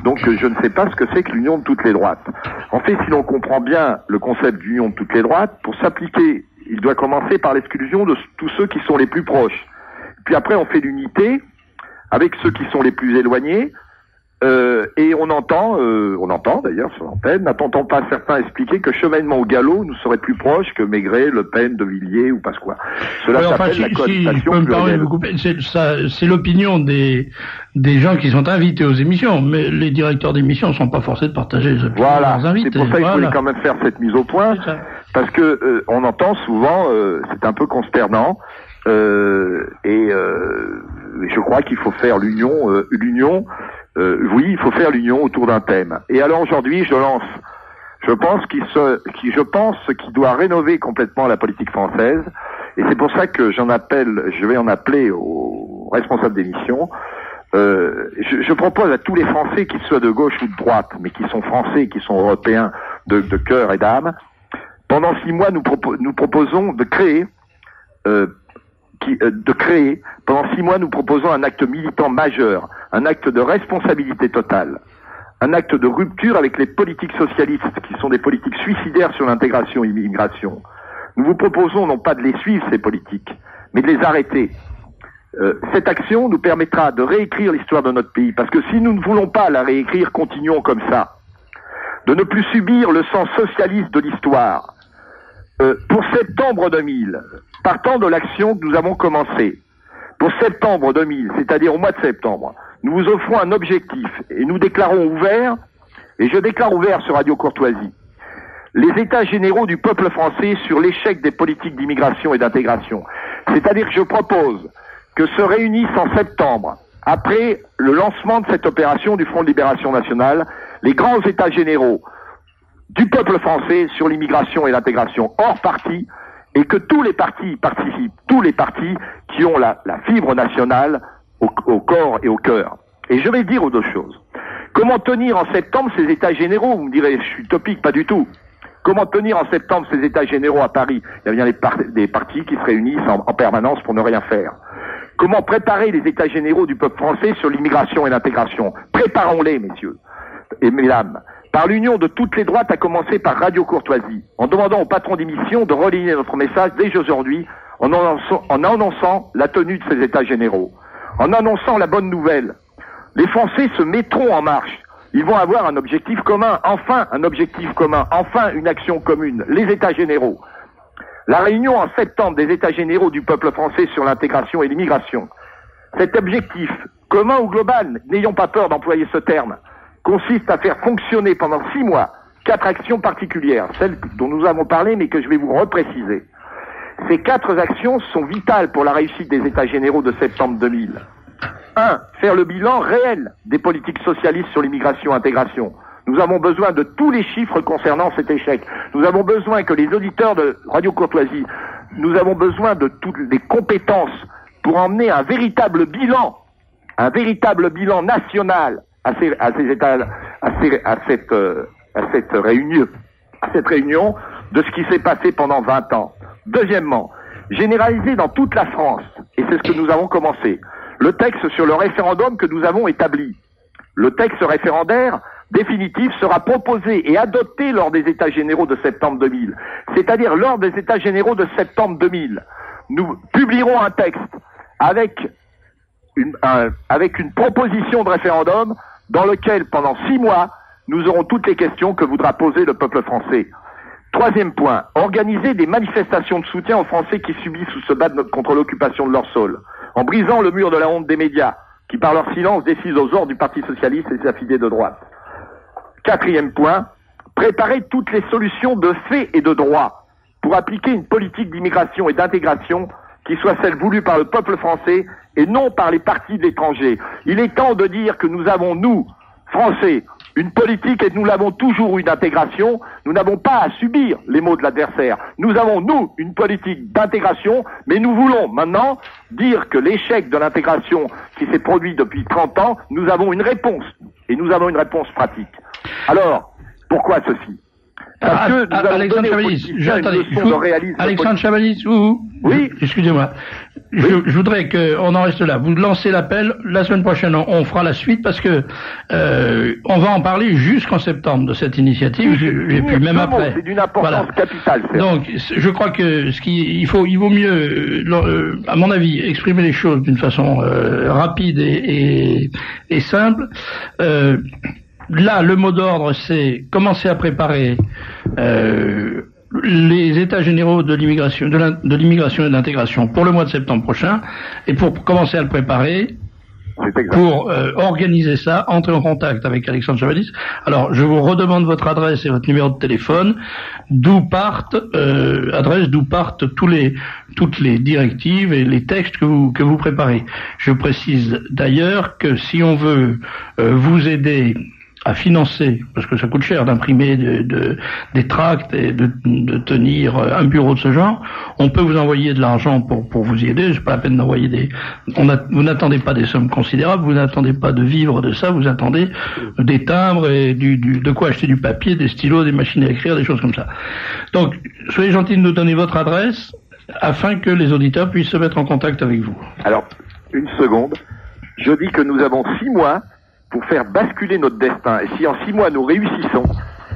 Donc je ne sais pas ce que c'est que l'union de toutes les droites. En fait, si l'on comprend bien le concept d'union de toutes les droites, pour s'appliquer, il doit commencer par l'exclusion de tous ceux qui sont les plus proches. Puis après, on fait l'unité avec ceux qui sont les plus éloignés. Et on entend d'ailleurs sur l'antenne, n'entend pas certains expliquer que chevènement au galop nous serait plus proche que Maigret, Le Pen, De Villiers ou Pasqua. Cela s'appelle la cohabitation plurielle. C'est l'opinion des gens qui sont invités aux émissions, mais les directeurs d'émissions ne sont pas forcés de partager les opinions de leurs invités. C'est pour ça que je voulais quand même faire cette mise au point, parce que on entend souvent, c'est un peu consternant, et je crois qu'il faut faire l'union. Oui, il faut faire l'union autour d'un thème. Et alors aujourd'hui, je pense qu'il doit rénover complètement la politique française. Et c'est pour ça que je vais en appeler aux responsables d'émission. Je propose à tous les Français, qu'ils soient de gauche ou de droite, mais qui sont français, qui sont européens de cœur et d'âme, pendant 6 mois, nous proposons de créer pendant 6 mois, nous proposons un acte militant majeur, un acte de responsabilité totale, un acte de rupture avec les politiques socialistes qui sont des politiques suicidaires sur l'intégration et l'immigration. Nous vous proposons non pas de les suivre, ces politiques, mais de les arrêter. Cette action nous permettra de réécrire l'histoire de notre pays, parce que si nous ne voulons pas la réécrire, continuons comme ça. De ne plus subir le sang socialiste de l'histoire. Pour septembre 2000, partant de l'action que nous avons commencée, pour septembre 2000, c'est-à-dire au mois de septembre, nous vous offrons un objectif et nous déclarons ouvert, et je déclare ouvert sur Radio Courtoisie, les états généraux du peuple français sur l'échec des politiques d'immigration et d'intégration. C'est-à-dire que je propose que se réunissent en septembre, après le lancement de cette opération du Front de Libération Nationale, les grands états généraux du peuple français sur l'immigration et l'intégration hors parti, et que tous les partis participent, tous les partis qui ont la fibre nationale au corps et au cœur. Et je vais dire deux choses. Comment tenir en septembre ces états généraux? Vous me direz, je suis utopique, pas du tout. Comment tenir en septembre ces états généraux à Paris? Il y a bien des partis qui se réunissent en permanence pour ne rien faire. Comment préparer les états généraux du peuple français sur l'immigration et l'intégration? Préparons-les, messieurs et mesdames, par l'union de toutes les droites, à commencer par Radio Courtoisie, en demandant au patron d'émission de relayer notre message dès aujourd'hui, en annonçant la tenue de ces états généraux, en annonçant la bonne nouvelle. Les Français se mettront en marche. Ils vont avoir un objectif commun, enfin un objectif commun, enfin une action commune, les états généraux. La réunion en septembre des états généraux du peuple français sur l'intégration et l'immigration. Cet objectif, commun ou global, n'ayons pas peur d'employer ce terme, consiste à faire fonctionner pendant 6 mois 4 actions particulières, celles dont nous avons parlé mais que je vais vous repréciser. Ces 4 actions sont vitales pour la réussite des états généraux de septembre 2000. 1. Faire le bilan réel des politiques socialistes sur l'immigration et l'intégration. Nous avons besoin de tous les chiffres concernant cet échec. Nous avons besoin que les auditeurs de Radio Courtoisie, nous avons besoin de toutes les compétences pour emmener un véritable bilan national à cette réunion de ce qui s'est passé pendant 20 ans. Deuxièmement, généraliser dans toute la France, et c'est ce que nous avons commencé, le texte sur le référendum que nous avons établi. Le texte référendaire définitif sera proposé et adopté lors des états généraux de septembre 2000. C'est-à-dire lors des états généraux de septembre 2000. Nous publierons un texte avec une proposition de référendum dans lequel, pendant 6 mois, nous aurons toutes les questions que voudra poser le peuple français. Troisième point, organiser des manifestations de soutien aux Français qui subissent ou se battent contre l'occupation de leur sol, en brisant le mur de la honte des médias, qui par leur silence décident aux ordres du Parti Socialiste et ses affiliés de droite. Quatrième point, préparer toutes les solutions de fait et de droit pour appliquer une politique d'immigration et d'intégration qui soit celle voulue par le peuple français et non par les partis d'étrangers. Il est temps de dire que nous avons, nous, Français, une politique, et nous l'avons toujours eu, d'intégration. Nous n'avons pas à subir les maux de l'adversaire. Nous avons, nous, une politique d'intégration, mais nous voulons maintenant dire que l'échec de l'intégration qui s'est produit depuis 30 ans, nous avons une réponse. Et nous avons une réponse pratique. Alors, pourquoi ceci? Parce que nous avons Alexandre Chabalis, Alexandre Chabalis, oui, excusez-moi. Je voudrais qu'on en reste là. Vous lancez l'appel. La semaine prochaine, on fera la suite parce que on va en parler jusqu'en septembre de cette initiative. Et puis même après. C'est d'une importance capitale. Donc, je crois que il vaut mieux, à mon avis, exprimer les choses d'une façon rapide et simple. Là, le mot d'ordre, c'est commencer à préparer les états généraux de l'immigration, de l'immigration et de l'intégration pour le mois de septembre prochain, et pour commencer à le préparer, pour organiser ça, entrer en contact avec Alexandre Chabalis. Alors, je vous redemande votre adresse et votre numéro de téléphone, d'où partent toutes les directives et les textes que vous préparez. Je précise d'ailleurs que si on veut vous aider à financer, parce que ça coûte cher d'imprimer des tracts et de tenir un bureau de ce genre, on peut vous envoyer de l'argent pour vous y aider. C'est pas la peine d'envoyer vous n'attendez pas des sommes considérables, vous n'attendez pas de vivre de ça, vous attendez des timbres et de quoi acheter du papier, des stylos, des machines à écrire, des choses comme ça. Donc, soyez gentils de nous donner votre adresse afin que les auditeurs puissent se mettre en contact avec vous. Alors, une seconde. Je dis que nous avons 6 mois pour faire basculer notre destin. Et si en 6 mois nous réussissons,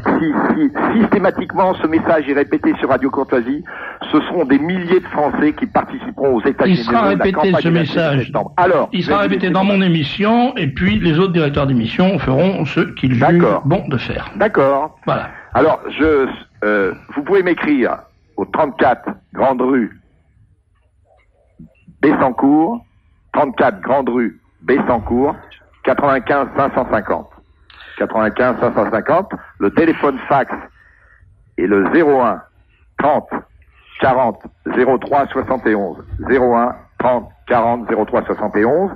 si systématiquement ce message est répété sur Radio Courtoisie, ce seront des milliers de Français qui participeront aux États généraux. Il sera répété ce message. Alors, il sera répété dans mon émission, et puis les autres directeurs d'émission feront ce qu'ils jugent bon de faire. D'accord. Voilà. Alors, vous pouvez m'écrire au 34 Grande Rue Bessancourt, 34 Grande Rue Bessancourt, 95 550. 95 550. Le téléphone fax est le 01 30 40 03 71. 01 30 40 03 71.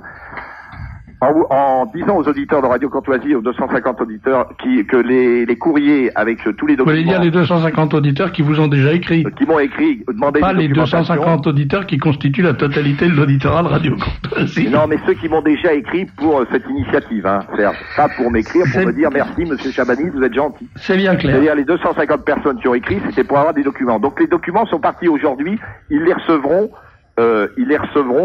En disant aux auditeurs de Radio Courtoisie, aux 250 auditeurs, que les courriers avec tous les documents... Vous voulez dire les 250 auditeurs qui vous ont déjà écrit? Qui m'ont écrit, demandé pas les 250 auditeurs qui constituent la totalité de l'auditorat de Radio Courtoisie. Non, mais ceux qui m'ont déjà écrit pour cette initiative, Serge. Pas pour m'écrire, pour me dire merci, monsieur Chabani, vous êtes gentil. C'est bien clair. C'est-à-dire les 250 personnes qui ont écrit, c'était pour avoir des documents. Donc les documents sont partis aujourd'hui, ils les recevront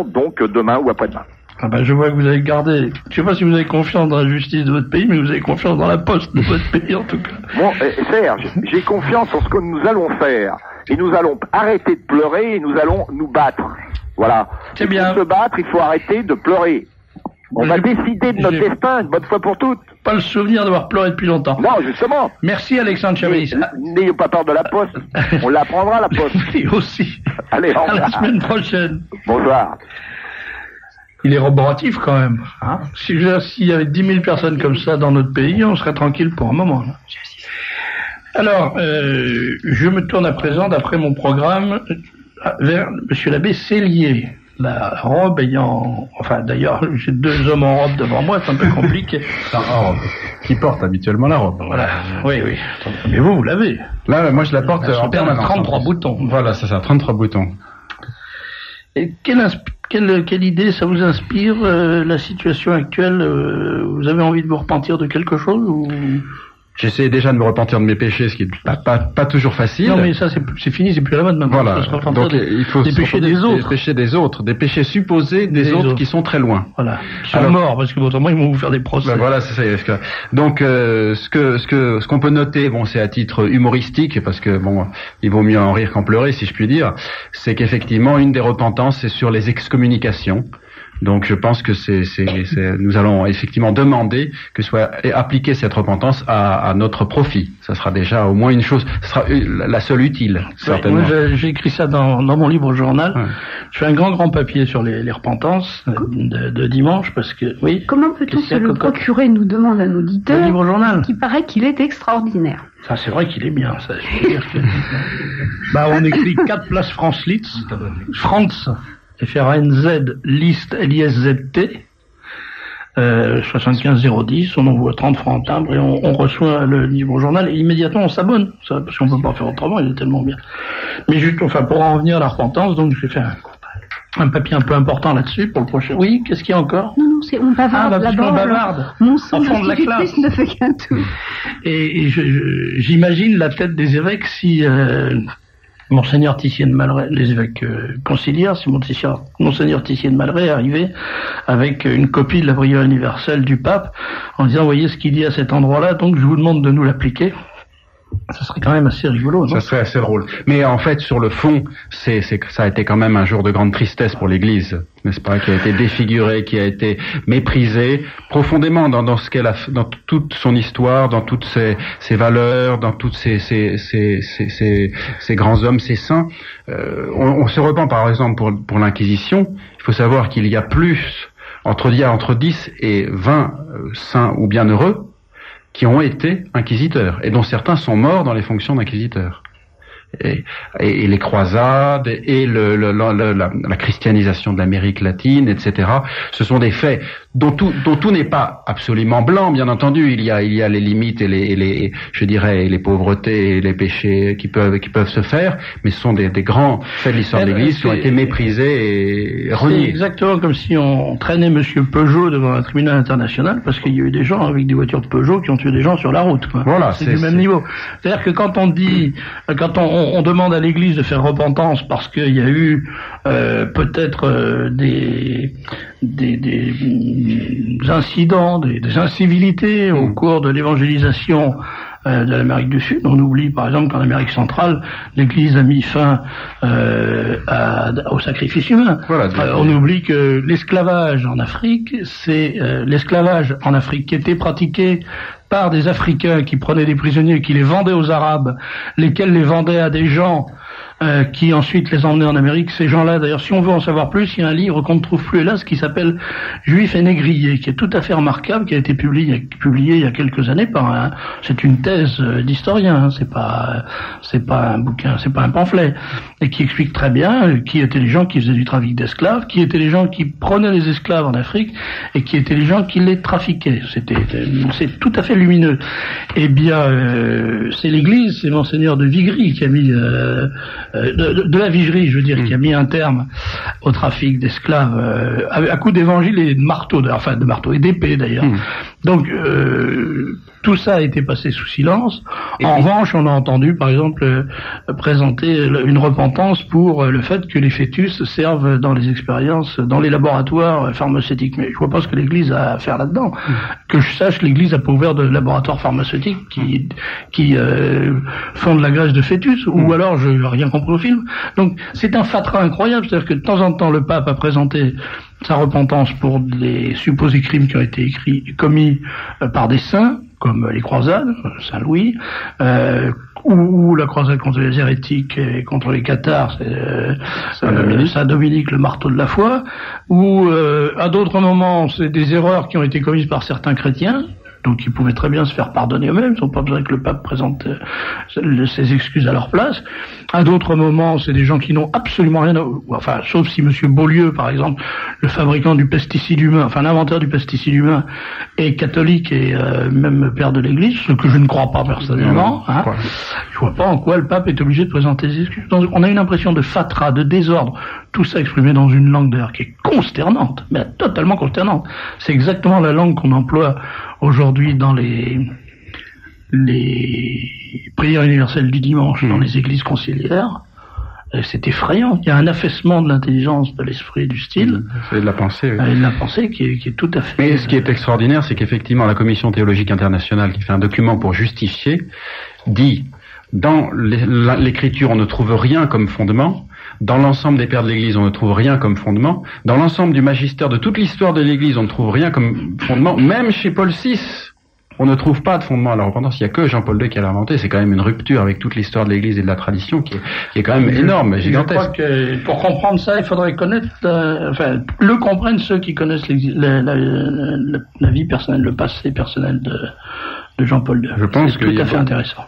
donc demain ou après-demain. Ah ben, je vois que vous avez gardé, je sais pas si vous avez confiance dans la justice de votre pays, mais vous avez confiance dans la poste de votre pays, en tout cas. Bon, Serge, j'ai confiance en ce que nous allons faire. Et nous allons arrêter de pleurer et nous allons nous battre. Voilà. C'est bien. Pour se battre, il faut arrêter de pleurer. On va décider de notre destin, une bonne fois pour toutes. Pas le souvenir d'avoir pleuré depuis longtemps. Non, justement. Merci, Alexandre Chabani. N'ayez pas peur de la poste. On l'apprendra, la poste. Oui, aussi. Allez, au revoir. À la semaine prochaine. Bonsoir. Il est roboratif quand même. Hein, s'il y avait 10 000 personnes comme ça dans notre pays, on serait tranquille pour un moment. Là. Alors, je me tourne à présent, d'après mon programme, vers monsieur l'abbé Cellier. La robe ayant... Enfin, d'ailleurs, j'ai 2 hommes en robe devant moi, c'est un peu compliqué. La robe. Qui porte habituellement la robe. Voilà. Oui. Mais vous l'avez. Là, moi, je la porte en permanence. 33 boutons. Voilà, c'est ça, 33 boutons. Et quelle idée ça vous inspire, la situation actuelle? Vous avez envie de vous repentir de quelque chose ou... J'essaie déjà de me repentir de mes péchés, ce qui est pas toujours facile. Non, mais ça, c'est fini, c'est plus à la mode maintenant. Voilà. Donc, il faut des péchés des autres. Des péchés des autres. Des péchés supposés des autres qui sont très loin. Voilà. Qui sont morts, parce que autrement, ils vont vous faire des procès. Ben voilà, c'est ça. Donc, ce qu'on peut noter, bon, c'est à titre humoristique, parce que bon, il vaut mieux en rire qu'en pleurer, si je puis dire, c'est qu'effectivement, une des repentances, c'est sur les excommunications. Donc je pense que nous allons effectivement demander que soit appliquée cette repentance à notre profit. Ça sera déjà au moins une chose, ce sera la seule utile, certainement. Moi, j'ai écrit ça dans mon livre journal. Ouais. Je fais un grand papier sur les repentances de dimanche, parce que, oui. Comment peut-on se le procurer, nous demande un auditeur. Le livre journal. Qui paraît qu'il est extraordinaire. Ça, c'est vrai qu'il est bien, ça. Je veux dire que... on écrit 4 places France Litz. France. FRNZ List LISZT 75010, on envoie 30 francs en timbre et on reçoit le livre journal et immédiatement on s'abonne, parce qu'on peut pas faire autrement, il est tellement bien. Mais juste, pour en revenir à la repentance, donc j'ai fait un papier un peu important là-dessus pour le prochain. Oui, qu'est-ce qu'il y a encore? Non, c'est on bavarde là-bas. On bavarde. Mon sang de ne fait qu'un tout. Et j'imagine la tête des évêques si Monseigneur Tissier de Malray, les évêques conciliaires, si Monseigneur Tissier de Malray arrivait avec une copie de la prière universelle du pape en disant, voyez ce qu'il y a à cet endroit-là, donc je vous demande de nous l'appliquer. Ça serait quand même assez rigolo, non? Ça serait assez drôle. Mais en fait, sur le fond, ça a été quand même un jour de grande tristesse pour l'Église, n'est-ce pas, qui a été défigurée, qui a été méprisée profondément dans ce qu'elle a, dans toute son histoire, dans toutes ses valeurs, dans toutes ces grands hommes, ces saints. On se repent par exemple pour l'Inquisition. Il faut savoir qu'il y a entre 10 et 20 saints ou bienheureux qui ont été inquisiteurs, et dont certains sont morts dans les fonctions d'inquisiteurs. et les croisades et la christianisation de l'Amérique latine, etc. Ce sont des faits dont tout n'est pas absolument blanc, bien entendu. Il y a les limites et les pauvretés et les péchés qui peuvent se faire, mais ce sont des grands faits de l'histoire de l'Église qui ont été méprisés et reniés. C'est exactement comme si on traînait Monsieur Peugeot devant un tribunal international parce qu'il y a eu des gens avec des voitures de Peugeot qui ont tué des gens sur la route, quoi. Voilà, c'est du même niveau. C'est-à-dire que quand on demande à l'Église de faire repentance parce qu'il y a eu peut-être des incidents, des incivilités au cours de l'évangélisation de l'Amérique du Sud. On oublie par exemple qu'en Amérique centrale, l'Église a mis fin au sacrifice humain. Voilà, on oublie que l'esclavage en Afrique, c'est l'esclavage en Afrique qui était pratiqué par des Africains qui prenaient des prisonniers et qui les vendaient aux Arabes, lesquels les vendaient à des gens qui ensuite les emmenaient en Amérique. Ces gens-là, d'ailleurs, si on veut en savoir plus, il y a un livre qu'on ne trouve plus hélas qui s'appelle Juifs et négriers, qui est tout à fait remarquable, qui a été publié il y a quelques années c'est une thèse d'historien, hein, c'est pas un bouquin, c'est pas un pamphlet, et qui explique très bien qui étaient les gens qui faisaient du trafic d'esclaves, qui étaient les gens qui prenaient les esclaves en Afrique, et qui étaient les gens qui les trafiquaient. C'est tout à fait lumineux. Eh bien, c'est l'Église, c'est Monseigneur de Vigry qui a mis de la Vigerie, je veux dire, qui a mis un terme au trafic d'esclaves à coups d'évangile et de marteau, et d'épée d'ailleurs. Donc tout ça a été passé sous silence. En revanche, on a entendu, par exemple, présenter une repentance pour le fait que les fœtus servent dans les expériences, dans les laboratoires pharmaceutiques. Mais je vois pas ce que l'Église a à faire là-dedans. Que je sache, l'Église a pas ouvert de laboratoire pharmaceutique qui font de la graisse de fœtus, ou alors je n'ai rien compris au film. Donc c'est un fatras incroyable, c'est-à-dire que de temps en temps le pape a présenté sa repentance pour des supposés crimes qui ont été commis par des saints, comme les croisades, Saint-Louis, ou la croisade contre les hérétiques et contre les cathares, Saint-Dominique, le marteau de la foi, ou à d'autres moments, c'est des erreurs qui ont été commises par certains chrétiens, donc ils pouvaient très bien se faire pardonner eux-mêmes, ils n'ont pas besoin que le pape présente ses excuses à leur place. À d'autres moments, c'est des gens qui n'ont absolument rien sauf si Monsieur Beaulieu, par exemple, le fabricant du pesticide humain, l'inventeur du pesticide humain, est catholique et même père de l'Église, ce que je ne crois pas personnellement. Je vois pas en quoi le pape est obligé de présenter des excuses. Donc, on a une impression de fatras, de désordre, tout ça exprimé dans une langue d'ailleurs qui est consternante, mais totalement consternante. C'est exactement la langue qu'on emploie aujourd'hui dans les prières universelles du dimanche dans les églises conciliaires. C'est effrayant. Il y a un affaissement de l'intelligence, de l'esprit, du style. C'est de la pensée. Oui. Et de la pensée qui est tout à fait... Mais ce qui est extraordinaire, c'est qu'effectivement, la Commission théologique internationale, qui fait un document pour justifier, dit, dans l'écriture, on ne trouve rien comme fondement. Dans l'ensemble des pères de l'Église, on ne trouve rien comme fondement. Dans l'ensemble du magistère de toute l'histoire de l'Église, on ne trouve rien comme fondement. Même chez Paul VI, on ne trouve pas de fondement à la repentance. Il n'y a que Jean-Paul II qui l'a inventé. C'est quand même une rupture avec toute l'histoire de l'Église et de la tradition qui est quand même énorme, gigantesque. Je crois que pour comprendre ça, il faudrait connaître, le comprennent ceux qui connaissent la vie personnelle, le passé personnel de Jean-Paul II. Je pense que c'est tout à fait intéressant.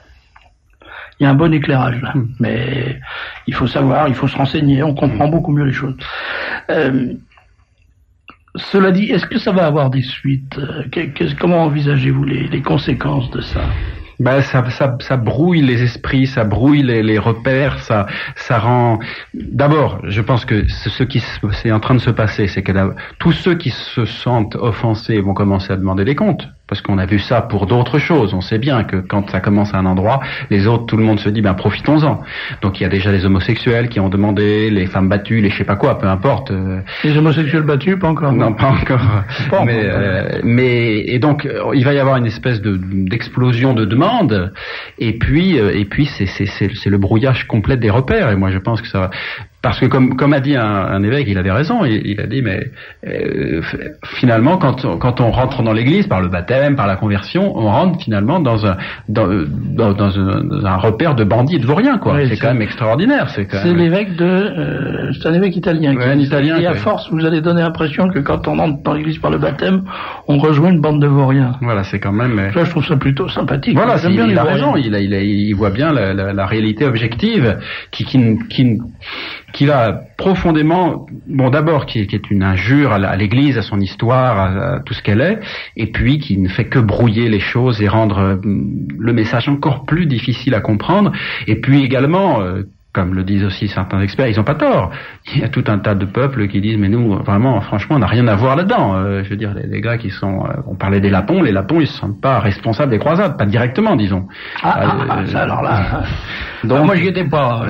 Il y a un bon éclairage là, mais il faut savoir, il faut se renseigner, on comprend beaucoup mieux les choses. Cela dit, est-ce que ça va avoir des suites? Comment envisagez-vous les conséquences de ça? Ça brouille les esprits, ça brouille les repères, ça rend... D'abord, je pense que ce qui est en train de se passer, c'est que tous ceux qui se sentent offensés vont commencer à demander des comptes. Parce qu'on a vu ça pour d'autres choses. On sait bien que quand ça commence à un endroit, les autres, tout le monde se dit, profitons-en. Donc il y a déjà les homosexuels qui ont demandé, les femmes battues, les je sais pas quoi, peu importe. Les homosexuels battus, pas encore. Non, pas encore. Et donc il va y avoir une espèce d'explosion de demandes. Et puis c'est le brouillage complet des repères. Et moi je pense que ça. parce que comme a dit un évêque, il avait raison, il a dit mais finalement quand on rentre dans l'église par le baptême, par la conversion, on rentre finalement dans un repère de bandits et de vauriens, quoi. Oui, c'est quand même extraordinaire. C'est l'évêque c'est un évêque italien. Ouais, un italien. Et à force, vous allez donner l'impression que quand on entre dans l'église par le baptême, on rejoint une bande de vauriens. Voilà, c'est quand même. Là, je trouve ça plutôt sympathique. Voilà, il a raison. Il voit bien la réalité objective qui a profondément, d'abord qui est une injure à l'Église, à son histoire, à tout ce qu'elle est, et puis qui ne fait que brouiller les choses et rendre le message encore plus difficile à comprendre, et puis également, comme le disent aussi certains experts, ils n'ont pas tort. Il y a tout un tas de peuples qui disent mais nous, vraiment, franchement, on n'a rien à voir là-dedans. Je veux dire, les gars qui sont... on parlait des Lapons, les Lapons, ils se sentent pas responsables des croisades, pas directement, disons. Ça alors là... Donc, moi, j'y étais pas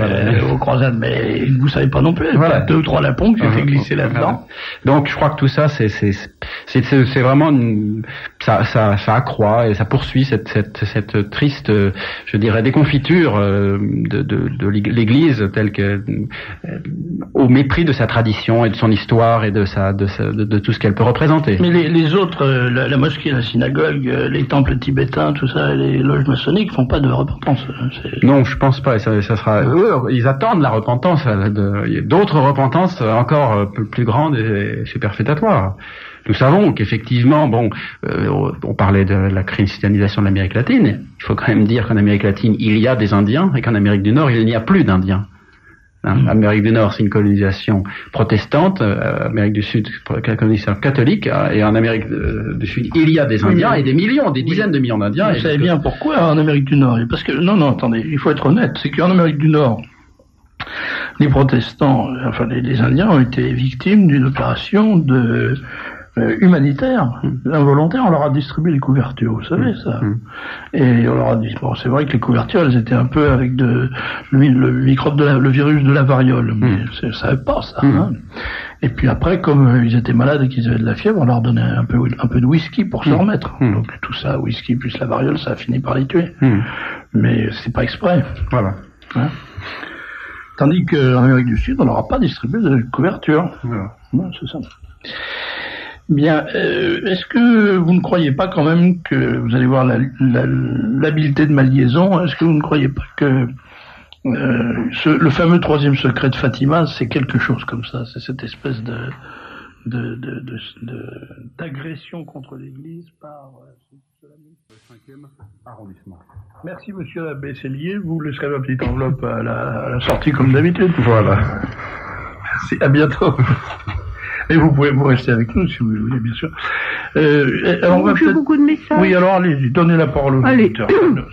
aux croisades, mais vous savez pas non plus. Voilà, 2 ou 3 Lapons que j'ai fait glisser là-dedans. Donc, je crois que tout ça, c'est vraiment ça accroît et ça poursuit cette triste, je dirais, déconfiture de l'Église telle que au mépris de sa tradition et de son histoire et de tout ce qu'elle peut représenter. Mais les autres, la mosquée, la synagogue, les temples tibétains, tout ça, les loges maçonniques font pas de repentance. Non, je pense pas. Ça sera. Ils attendent la repentance. D'autres repentances encore plus grandes et superfétatoires. Nous savons qu'effectivement, on parlait de la christianisation de l'Amérique latine. Il faut quand même dire qu'en Amérique latine, il y a des Indiens et qu'en Amérique du Nord, il n'y a plus d'Indiens. Amérique du Nord, c'est une colonisation protestante. Amérique du Sud, colonisation catholique. Et en Amérique du Sud, il y a des Indiens et des millions, des dizaines de millions d'Indiens. Vous savez bien pourquoi en Amérique du Nord? Parce que non, attendez, il faut être honnête. C'est qu'en Amérique du Nord, les protestants, les Indiens ont été victimes d'une opération humanitaire, involontaire. On leur a distribué les couvertures, vous savez ça. Et on leur a dit, c'est vrai que les couvertures, elles étaient un peu avec le microbe le virus de la variole, mais ça savait pas ça. Et puis après, comme ils étaient malades et qu'ils avaient de la fièvre, on leur donnait un peu de whisky pour se remettre. Donc tout ça, whisky plus la variole, ça a fini par les tuer. Mais c'est pas exprès. Voilà. Tandis qu'en Amérique du Sud, on leur a pas distribué de couverture. Voilà. C'est ça. Bien, est-ce que vous ne croyez pas quand même que vous allez voir l'habileté de ma liaison? Est-ce que vous ne croyez pas que le fameux 3e secret de Fatima, c'est quelque chose comme ça? C'est cette espèce d'agression contre l'Église par le 5e arrondissement. Merci Monsieur l'abbé Cellier. Vous laisserez ma petite enveloppe à la sortie comme d'habitude. Voilà. Merci. À bientôt. Et vous pouvez vous rester avec nous si vous voulez, bien sûr. Alors j'ai beaucoup de messages. Oui, alors allez-y, donnez la parole au auditeur.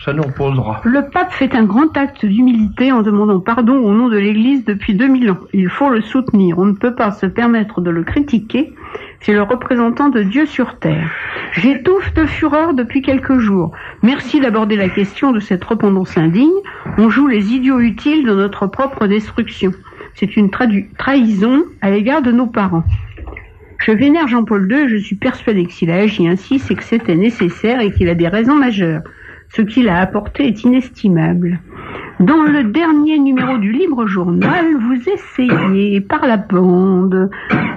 Ça nous reposera. Le pape fait un grand acte d'humilité en demandant pardon au nom de l'Église depuis 2000 ans. Il faut le soutenir. On ne peut pas se permettre de le critiquer. C'est le représentant de Dieu sur terre. J'étouffe de fureur depuis quelques jours. Merci d'aborder la question de cette repentance indigne. On joue les idiots utiles de notre propre destruction. C'est une trahison à l'égard de nos parents. Je vénère Jean-Paul II et je suis persuadé que s'il a agi ainsi, c'est que c'était nécessaire et qu'il a des raisons majeures. Ce qu'il a apporté est inestimable. Dans le dernier numéro du Libre Journal, vous essayez, par la bande,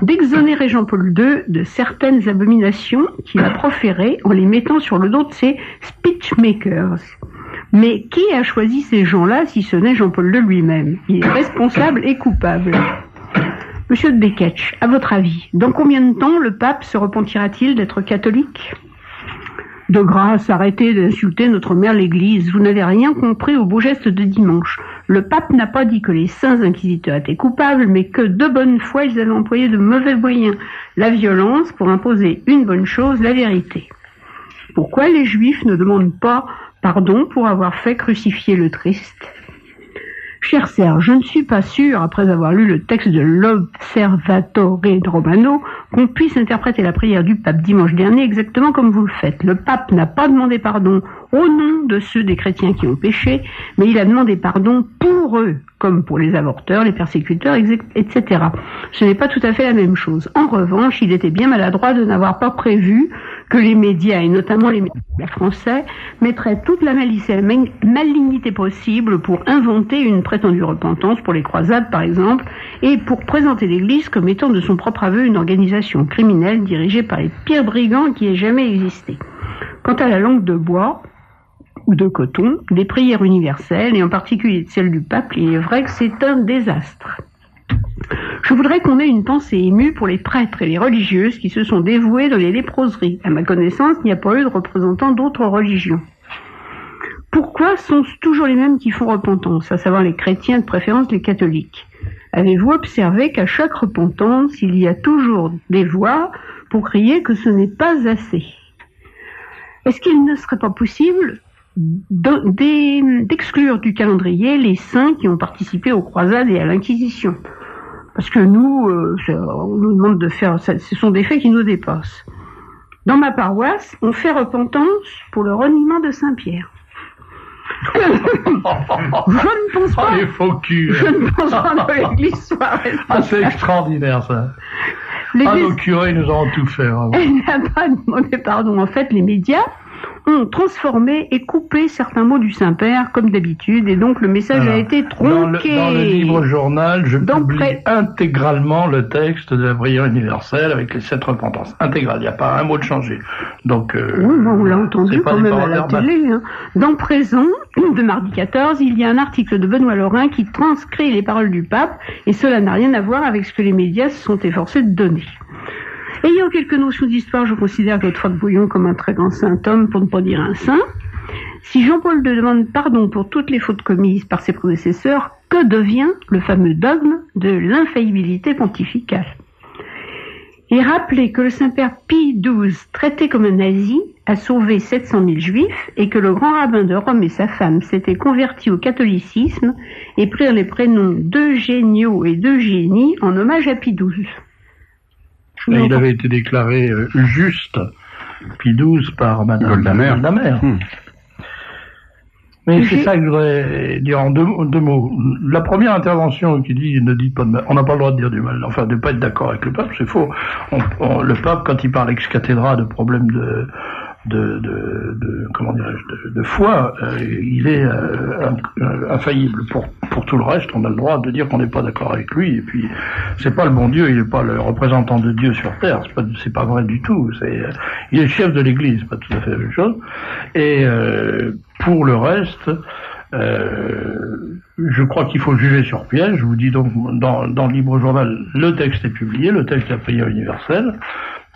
d'exonérer Jean-Paul II de certaines abominations qu'il a proférées en les mettant sur le dos de ses speechmakers. Mais qui a choisi ces gens-là si ce n'est Jean-Paul II lui-même? Il est responsable et coupable. Monsieur de Beketch, à votre avis, dans combien de temps le pape se repentira-t-il d'être catholique? De grâce, arrêtez d'insulter notre mère l'Église. Vous n'avez rien compris au beau geste de dimanche. Le pape n'a pas dit que les saints inquisiteurs étaient coupables, mais que de bonne foi ils avaient employé de mauvais moyens, la violence, pour imposer une bonne chose, la vérité. Pourquoi les Juifs ne demandent pas pardon pour avoir fait crucifier le Christ? Cher Serge, je ne suis pas sûr, après avoir lu le texte de l'Observatore Romano, qu'on puisse interpréter la prière du pape dimanche dernier exactement comme vous le faites. Le pape n'a pas demandé pardon au nom de ceux des chrétiens qui ont péché, mais il a demandé pardon pour eux, comme pour les avorteurs, les persécuteurs, etc. Ce n'est pas tout à fait la même chose. En revanche, il était bien maladroit de n'avoir pas prévu que les médias, et notamment les médias français, mettraient toute la malice et la malignité possible pour inventer une prétendue repentance pour les croisades, par exemple, et pour présenter l'Église comme étant de son propre aveu une organisation criminelle dirigée par les pires brigands qui aient jamais existé. Quant à la langue de bois ou de coton, des prières universelles, et en particulier celle du pape, il est vrai que c'est un désastre. Je voudrais qu'on ait une pensée émue pour les prêtres et les religieuses qui se sont dévoués dans les léproseries. À ma connaissance, il n'y a pas eu de représentants d'autres religions. Pourquoi sont-ce toujours les mêmes qui font repentance, à savoir les chrétiens, de préférence les catholiques? Avez-vous observé qu'à chaque repentance, il y a toujours des voix pour crier que ce n'est pas assez? Est-ce qu'il ne serait pas possible d'exclure du calendrier les saints qui ont participé aux croisades et à l'Inquisition? Parce que nous, on nous demande de faire ça, ce sont des faits qui nous dépassent. Dans ma paroisse, on fait repentance pour le reniement de Saint-Pierre. Je ne pense pas. Les faux culs. Je ne pense pas que l'Église soit responsable. Ah, c'est extraordinaire, ça. Nos curés nous ont tout fait. Vraiment. Elle n'a pas demandé pardon. En fait, les médias ont transformé et coupé certains mots du Saint-Père, comme d'habitude, et donc le message a été tronqué. Dans le livre journal, je publie intégralement le texte de la prière universelle avec les 7 repentances. Intégral, il n'y a pas un mot de changé. Donc, oui, bon, on l'a entendu quand même à la télé. Hein. Dans Présent, de mardi 14, il y a un article de Benoît Lorrain qui transcrit les paroles du pape, et cela n'a rien à voir avec ce que les médias se sont efforcés de donner. Ayant quelques notions d'histoire, je considère Godefroy de Bouillon comme un très grand saint homme, pour ne pas dire un saint. Si Jean-Paul II demande pardon pour toutes les fautes commises par ses prédécesseurs, que devient le fameux dogme de l'infaillibilité pontificale? Et rappelez que le Saint-Père Pie XII, traité comme un nazi, a sauvé 700 000 juifs, et que le grand rabbin de Rome et sa femme s'étaient convertis au catholicisme et prirent les prénoms d'Eugénio et d'Eugénie en hommage à Pie XII. Et il avait été déclaré juste, Pie XII, par Madame Goldamer. Mais c'est ça que je voudrais dire en deux mots. La première intervention qui dit ne dites pas de mal, on n'a pas le droit de dire du mal, enfin de pas être d'accord avec le pape, c'est faux. Le pape, quand il parle ex cathedra de problèmes comment dirais-je, de foi, il est infaillible. Pour tout le reste, on a le droit de dire qu'on n'est pas d'accord avec lui, et puis c'est pas le bon Dieu, il n'est pas le représentant de Dieu sur terre, c'est pas vrai du tout. Il est le chef de l'Église, pas tout à fait la même chose. Et pour le reste, je crois qu'il faut juger sur pièce. Je vous dis donc dans le Libre Journal, le texte est publié, le texte de la prière universelle,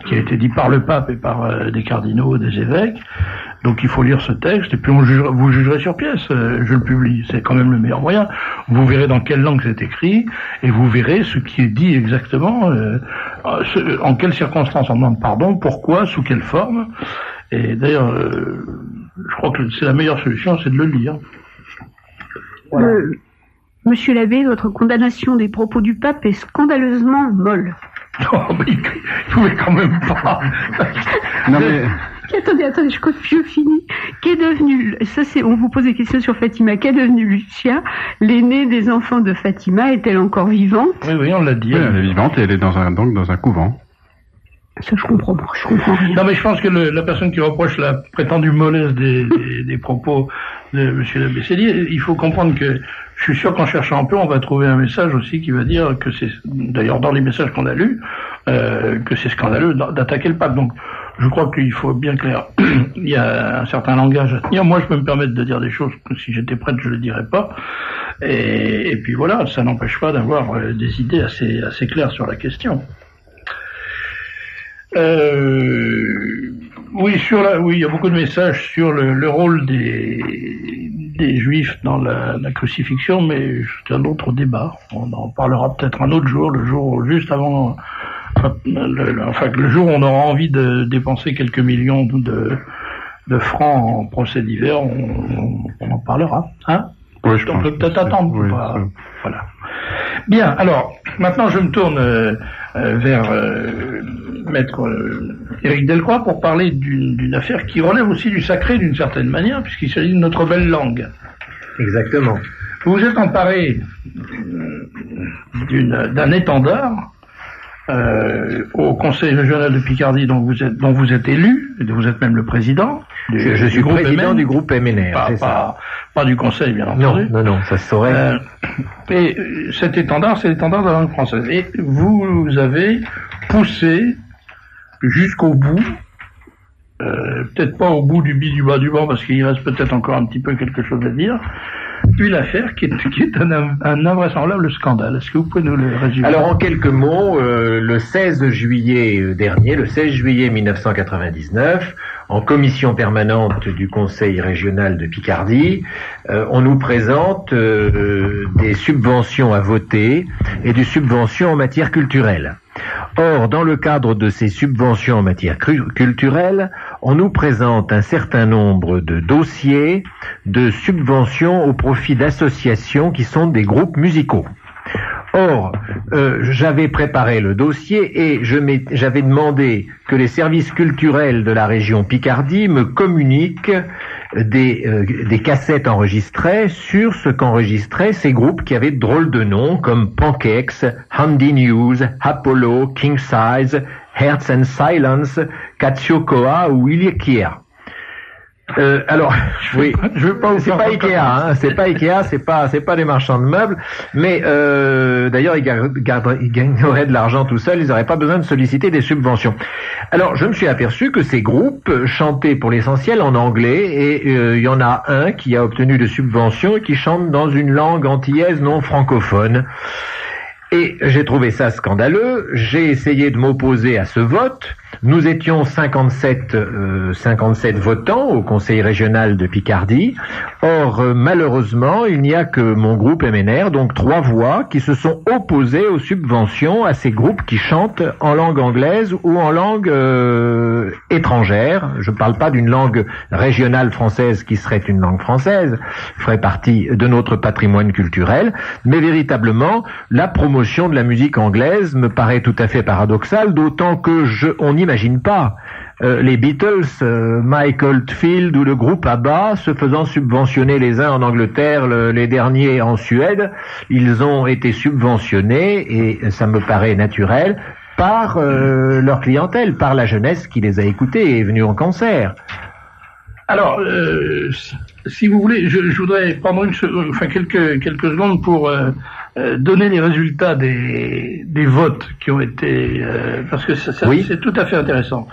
qui a été dit par le pape et par des cardinaux, des évêques. Donc il faut lire ce texte, et puis vous jugerez sur pièce. Je le publie, c'est quand même le meilleur moyen. Vous verrez dans quelle langue c'est écrit, et vous verrez ce qui est dit exactement, en quelles circonstances on demande pardon, pourquoi, sous quelle forme. Et d'ailleurs, je crois que c'est la meilleure solution, c'est de le lire. Voilà. Monsieur l'abbé, votre condamnation des propos du pape est scandaleusement molle. Non, mais il pouvait quand même pas. Non, mais... Attendez, je finis. Qu'est devenu, on vous pose des questions sur Fatima. Qu'est devenu Lucia, l'aînée des enfants de Fatima? Est-elle encore vivante? Oui, on l'a dit. Oui, elle est vivante et elle est donc dans un couvent. Ça, je comprends rien. Non, mais je pense que la personne qui reproche la prétendue mollesse des propos de monsieur l'abbé Célier, il faut comprendre que je suis sûr qu'en cherchant un peu, on va trouver un message aussi qui va dire que c'est, d'ailleurs dans les messages qu'on a lus, que c'est scandaleux d'attaquer le pape. Donc, je crois qu'il faut bien clair. Il y a un certain langage à tenir. Moi, je peux me permettre de dire des choses que si j'étais prête, je ne le dirais pas. Et puis voilà, ça n'empêche pas d'avoir des idées assez claires sur la question. Oui, il y a beaucoup de messages sur le rôle des Juifs dans la crucifixion, mais c'est un autre débat. On en parlera peut-être un autre jour, le jour juste avant, le jour où on aura envie de dépenser quelques millions de francs en procès divers, on en parlera, hein? Oui, je on peut peut-être attendre. Voilà. Bien, alors, maintenant je me tourne vers Maître Éric Delcroix pour parler d'une affaire qui relève aussi du sacré d'une certaine manière, puisqu'il s'agit de notre belle langue. Exactement. Vous vous êtes emparé d'un étendard au Conseil régional de Picardie dont vous êtes élu, et vous êtes même le président. Je suis président du groupe MNR, pas du Conseil, bien entendu. Non, ça se saurait. Et cet étendard, c'est l'étendard de la langue française. Et vous avez poussé jusqu'au bout, peut-être pas au bout du bas du banc, parce qu'il reste peut-être encore un petit peu quelque chose à dire, une affaire qui est un invraisemblable scandale. Est-ce que vous pouvez nous le résumer? Alors, en quelques mots, le 16 juillet dernier, le 16 juillet 1999, en commission permanente du Conseil régional de Picardie, on nous présente des subventions à voter et des subventions en matière culturelle. Or, dans le cadre de ces subventions en matière culturelle, on nous présente un certain nombre de dossiers de subventions au profit d'associations qui sont des groupes musicaux. Or, j'avais préparé le dossier et j'avais demandé que les services culturels de la région Picardie me communiquent des cassettes enregistrées sur ce qu'enregistraient ces groupes qui avaient de drôles de noms comme Pancakes, Handy News, Apollo, King Size, Hearts and Silence, Katsukoa ou Iliekia. Alors, oui, c'est pas Ikea, hein, c'est pas Ikea, c'est pas des marchands de meubles, mais d'ailleurs ils gagneraient de l'argent tout seuls, ils n'auraient pas besoin de solliciter des subventions. Alors, je me suis aperçu que ces groupes chantaient pour l'essentiel en anglais et il y en a un qui a obtenu de subventions et qui chante dans une langue antillaise non francophone. Et j'ai trouvé ça scandaleux, j'ai essayé de m'opposer à ce vote. Nous étions 57 votants au Conseil régional de Picardie. Or, malheureusement, il n'y a que mon groupe MNR, donc 3 voix, qui se sont opposées aux subventions à ces groupes qui chantent en langue anglaise ou en langue étrangère. Je ne parle pas d'une langue régionale française qui serait une langue française, ferait partie de notre patrimoine culturel, mais véritablement, la promotion de la musique anglaise me paraît tout à fait paradoxale, d'autant que on n'imagine pas les Beatles, Mike Oldfield ou le groupe ABBA se faisant subventionner les uns en Angleterre, les derniers en Suède. Ils ont été subventionnés, et ça me paraît naturel, par leur clientèle, par la jeunesse qui les a écoutés et est venue en concert. Alors, si vous voulez, je voudrais prendre quelques secondes pour donner les résultats des votes qui ont été, parce que ça oui. C'est tout à fait intéressant.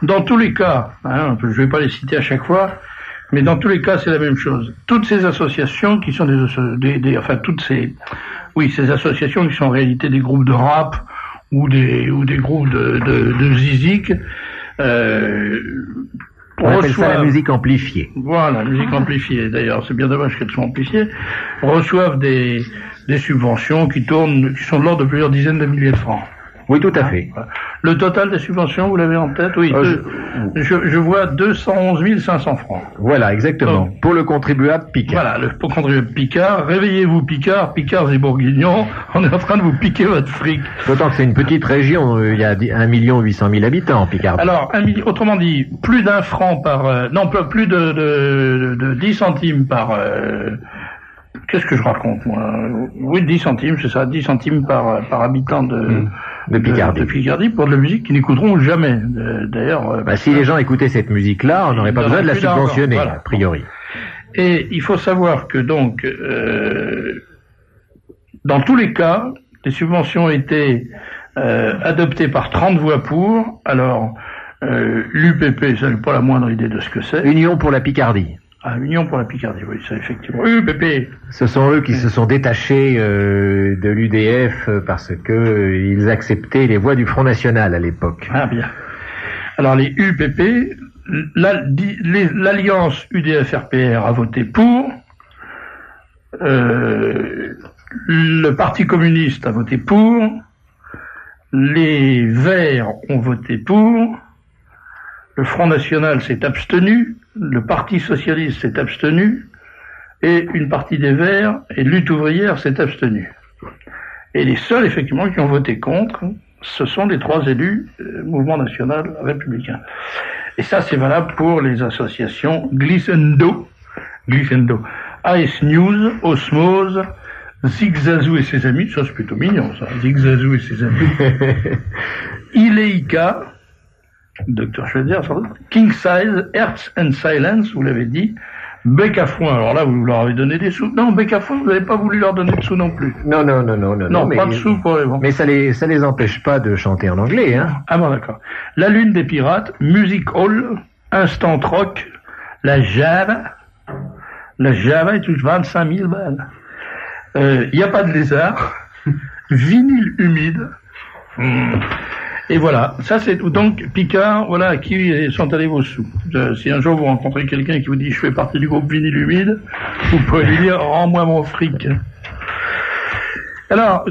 Dans tous les cas, hein, je ne vais pas les citer à chaque fois, mais dans tous les cas, c'est la même chose. Toutes ces associations qui sont ces associations qui sont en réalité des groupes de rap ou des groupes de zizik, on appelle ça la musique amplifiée. Voilà, la musique amplifiée. D'ailleurs, c'est bien dommage qu'elle soit amplifiée. Reçoivent des subventions qui sont de l'ordre de plusieurs dizaines de milliers de francs. Oui, tout à fait. Le total des subventions, vous l'avez en tête? Oui. Je vois 211 500 francs. Voilà, exactement. Donc, pour le contribuable Picard. Voilà, pour le contribuable Picard. Réveillez-vous Picard, Picards et Bourguignons. On est en train de vous piquer votre fric. D'autant que c'est une petite région. Il y a 1 800 000 habitants en Picardie. Alors, autrement dit, plus d'1 franc par... plus de 10 centimes par... qu'est-ce que je raconte, moi? Oui, 10 centimes, c'est ça, 10 centimes par habitant de Picardie pour de la musique qu'ils n'écouteront jamais. D'ailleurs... si les gens écoutaient cette musique-là, on n'aurait pas besoin de la subventionner, voilà, a priori. Et il faut savoir que, donc, dans tous les cas, les subventions étaient adoptées par 30 voix pour. Alors, l'UPP, ça n'a pas la moindre idée de ce que c'est. Union pour la Picardie. Ah, Union pour la Picardie, oui, ça effectivement. UPP. Ce sont eux qui se sont détachés de l'UDF parce que ils acceptaient les voix du Front National à l'époque. Ah bien. Alors les UPP, l'alliance UDF-RPR a voté pour, le Parti communiste a voté pour, les Verts ont voté pour, le Front National s'est abstenu, le Parti Socialiste s'est abstenu, et une partie des Verts et Lutte Ouvrière s'est abstenue. Et les seuls, effectivement, qui ont voté contre, ce sont les 3 élus Mouvement National Républicain. Et ça, c'est valable pour les associations Glissando, AS News, Osmose, Zigzazou et ses amis, ça c'est plutôt mignon ça, Zigzazou et ses amis, Ileika, Dr Schweizer, King Size, Hertz and Silence, vous l'avez dit, Bec à foin, alors là vous leur avez donné des sous. Non, Bec à foin, vous n'avez pas voulu leur donner de sous non plus. Non, pas de sous pour les bons. Mais ça les empêche pas de chanter en anglais, hein. Ah bon, d'accord. La Lune des Pirates, Music Hall, Instant Rock, la Java est touche 25 000 balles. Il n'y a pas de lézard, vinyle humide. Et voilà, ça c'est tout. Donc, Picard, voilà à qui sont allés vos sous. Si un jour vous rencontrez quelqu'un qui vous dit je fais partie du groupe vinyle humide, vous pouvez lui dire rends-moi mon fric. Alors,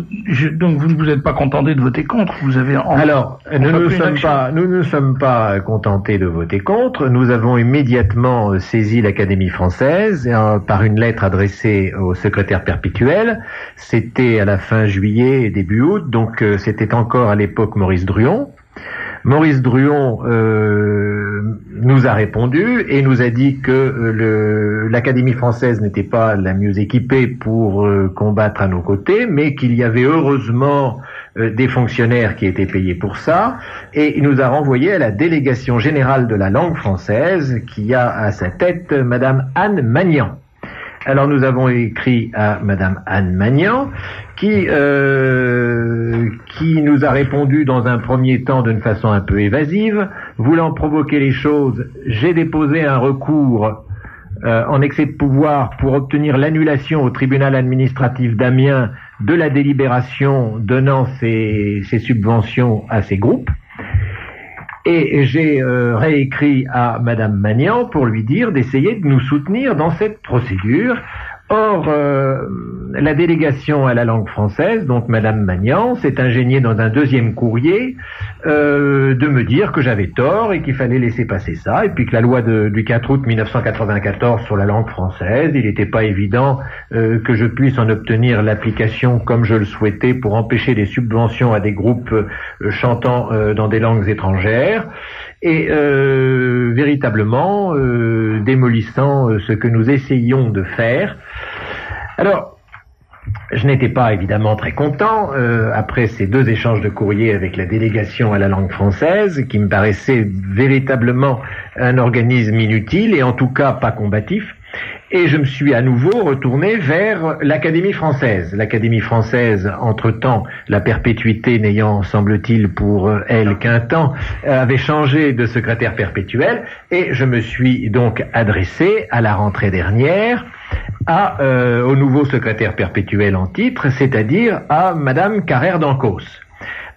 donc vous ne vous êtes pas contenté de voter contre, vous avez... Alors, nous ne sommes pas contentés de voter contre, nous avons immédiatement saisi l'Académie française par une lettre adressée au secrétaire perpétuel, c'était à la fin juillet et début août, donc c'était encore à l'époque Maurice Druon. Maurice Druon nous a répondu et nous a dit que l'Académie française n'était pas la mieux équipée pour combattre à nos côtés, mais qu'il y avait heureusement des fonctionnaires qui étaient payés pour ça, et il nous a renvoyé à la délégation générale de la langue française qui a à sa tête Madame Anne Magnan. Alors nous avons écrit à Madame Anne Magnan qui nous a répondu dans un premier temps d'une façon un peu évasive, voulant provoquer les choses. J'ai déposé un recours en excès de pouvoir pour obtenir l'annulation au tribunal administratif d'Amiens de la délibération donnant ces subventions à ces groupes. Et j'ai réécrit à Madame Magnan pour lui dire d'essayer de nous soutenir dans cette procédure. Or, la délégation à la langue française, donc Madame Magnan, s'est ingéniée dans un deuxième courrier de me dire que j'avais tort et qu'il fallait laisser passer ça, et puis que la loi du 4 août 1994 sur la langue française, il n'était pas évident que je puisse en obtenir l'application comme je le souhaitais pour empêcher des subventions à des groupes chantant dans des langues étrangères, et véritablement démolissant ce que nous essayions de faire. Alors, je n'étais pas évidemment très content après ces 2 échanges de courriers avec la délégation à la langue française, qui me paraissait véritablement un organisme inutile et en tout cas pas combatif. Et je me suis à nouveau retourné vers l'Académie française. L'Académie française, entre-temps, la perpétuité n'ayant, semble-t-il, pour elle qu'un temps, avait changé de secrétaire perpétuel, et je me suis donc adressé à la rentrée dernière au nouveau secrétaire perpétuel en titre, c'est-à-dire à Madame Carrère d'Ancos.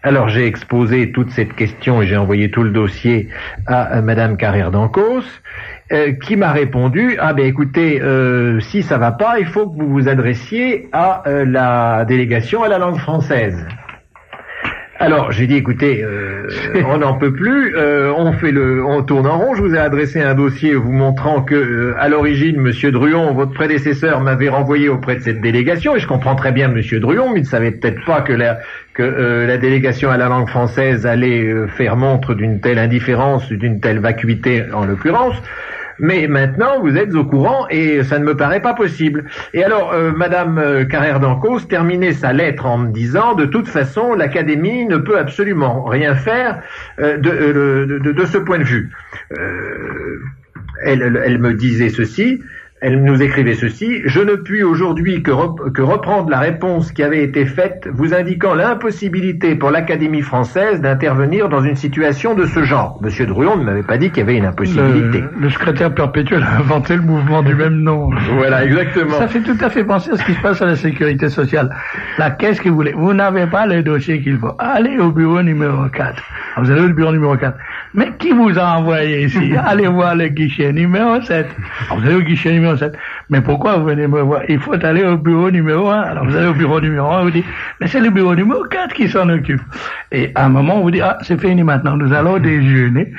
Alors j'ai exposé toute cette question et j'ai envoyé tout le dossier à Madame Carrère d'Ancos, qui m'a répondu écoutez, si ça va pas, il faut que vous vous adressiez à la délégation à la langue française. Alors j'ai dit écoutez, on n'en peut plus, on tourne en rond. Je vous ai adressé un dossier vous montrant que à l'origine Monsieur Druon, votre prédécesseur, m'avait renvoyé auprès de cette délégation, et je comprends très bien Monsieur Druon, mais il ne savait peut-être pas que la délégation à la langue française allait faire montre d'une telle indifférence, d'une telle vacuité en l'occurrence. Mais maintenant, vous êtes au courant et ça ne me paraît pas possible. Et alors, Madame Carrère d'Ancos terminait sa lettre en me disant, de toute façon, l'Académie ne peut absolument rien faire de ce point de vue. Elle me disait ceci. Elle nous écrivait ceci: je ne puis aujourd'hui que reprendre la réponse qui avait été faite, vous indiquant l'impossibilité pour l'Académie française d'intervenir dans une situation de ce genre. Monsieur Druon ne m'avait pas dit qu'il y avait une impossibilité. Le secrétaire perpétuel a inventé le mouvement du même nom. Voilà, exactement. Ça fait tout à fait penser à ce qui se passe à la sécurité sociale. Là, qu'est-ce que vous voulez? Vous n'avez pas le dossier qu'il faut. Allez au bureau numéro 4. Vous allez au bureau numéro 4. Mais qui vous a envoyé ici? Allez voir le guichet numéro 7. Vous allez au guichet numéro numéro 7. Mais pourquoi vous venez me voir? Il faut aller au bureau numéro 1. Alors vous allez au bureau numéro 1, vous dites, mais c'est le bureau numéro 4 qui s'en occupe. Et à un moment, on vous dit, ah, c'est fini maintenant, nous allons déjeuner.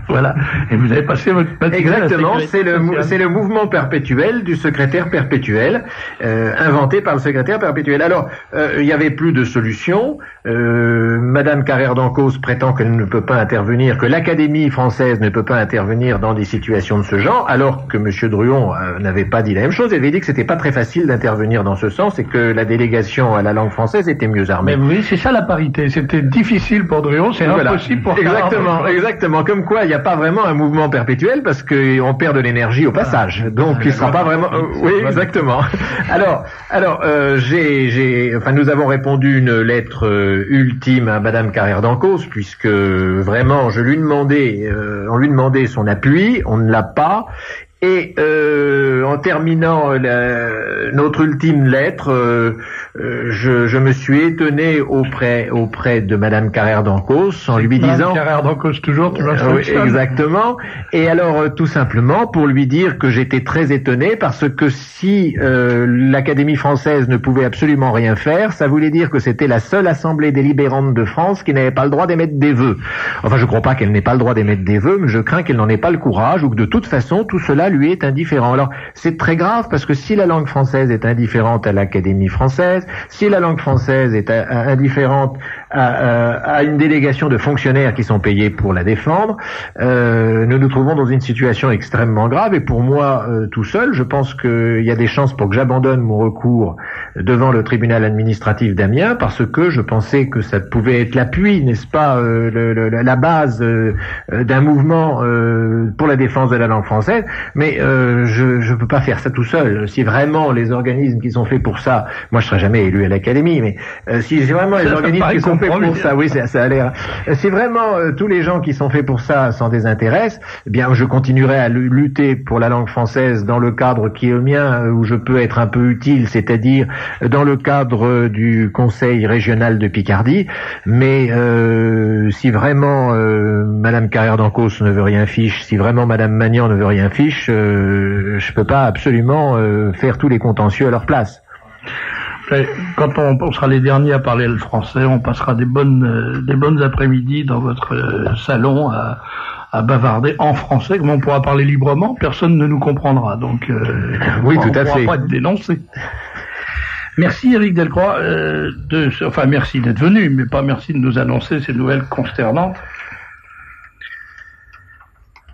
Voilà. Et vous avez passé votre matinée. Exactement, c'est le mouvement perpétuel du secrétaire perpétuel, inventé par le secrétaire perpétuel. Alors, il y avait plus de solution. Madame Carrère d'Encausse prétend qu'elle ne peut pas intervenir, que l'Académie française ne peut pas intervenir dans des situations de ce genre, alors que Monsieur Druon n'avait pas dit la même chose. Il avait dit que c'était pas très facile d'intervenir dans ce sens et que la délégation à la langue française était mieux armée. Mais oui, c'est ça la parité. C'était difficile pour Druon, c'est impossible pour Exactement. Comme quoi, il n'y a pas vraiment un mouvement perpétuel parce qu'on perd de l'énergie au passage. Donc, il sera pas vraiment. Oui, exactement. Alors, nous avons répondu une lettre ultime à Madame Carrère d'Encausse puisque vraiment, on lui demandait son appui, on ne l'a pas. Et en terminant notre ultime lettre, je me suis étonné auprès de Madame Carrère d'Encausse en lui disant... Madame Carrère d'Encausse toujours, tu m'as oui, exactement. Et alors, tout simplement, pour lui dire que j'étais très étonné parce que si l'Académie française ne pouvait absolument rien faire, ça voulait dire que c'était la seule assemblée délibérante de France qui n'avait pas le droit d'émettre des vœux. Enfin, je crois pas qu'elle n'ait pas le droit d'émettre des vœux, mais je crains qu'elle n'en ait pas le courage ou que de toute façon, tout cela lui est indifférent. Alors, c'est très grave parce que si la langue française est indifférente à l'Académie française, si la langue française est indifférente à une délégation de fonctionnaires qui sont payés pour la défendre, nous nous trouvons dans une situation extrêmement grave et pour moi, tout seul, je pense qu'il y a des chances pour que j'abandonne mon recours devant le tribunal administratif d'Amiens parce que je pensais que ça pouvait être l'appui, n'est-ce pas, la base d'un mouvement pour la défense de la langue française, mais je peux pas faire ça tout seul. Si vraiment les organismes qui sont faits pour ça, moi je serai jamais élu à l'Académie, mais si vraiment les organismes qui sont faits pour ça, oui, ça a l'air. Si vraiment tous les gens qui sont faits pour ça s'en désintéressent, eh bien je continuerai à lutter pour la langue française dans le cadre qui est le mien, où je peux être un peu utile, c'est-à-dire dans le cadre du Conseil régional de Picardie. Mais si vraiment Madame Carrère d'Encausse ne veut rien fiche, si vraiment Madame Magnan ne veut rien fiche, je peux pas absolument faire tous les contentieux à leur place. Quand on sera les derniers à parler le français, on passera des bonnes après-midi dans votre salon à bavarder en français, comme on pourra parler librement, personne ne nous comprendra. Donc, oui, tout à fait. On pourra pas être dénoncé. Merci Éric Delcroix, merci d'être venu, mais pas merci de nous annoncer ces nouvelles consternantes.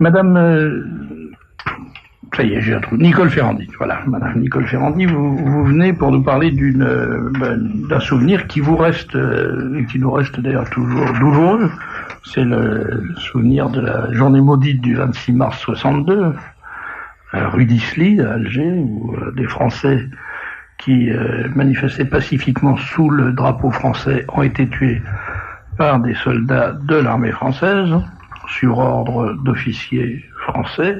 Madame, ça y est, j'ai un trou. Nicole Ferrandi, voilà. Madame Nicole Ferrandi, vous venez pour nous parler d'un souvenir qui vous reste, et qui nous reste d'ailleurs toujours douloureux. C'est le souvenir de la journée maudite du 26 mars 62, rue d'Isly, à Alger, où des Français qui manifestaient pacifiquement sous le drapeau français ont été tués par des soldats de l'armée française, sur ordre d'officiers français.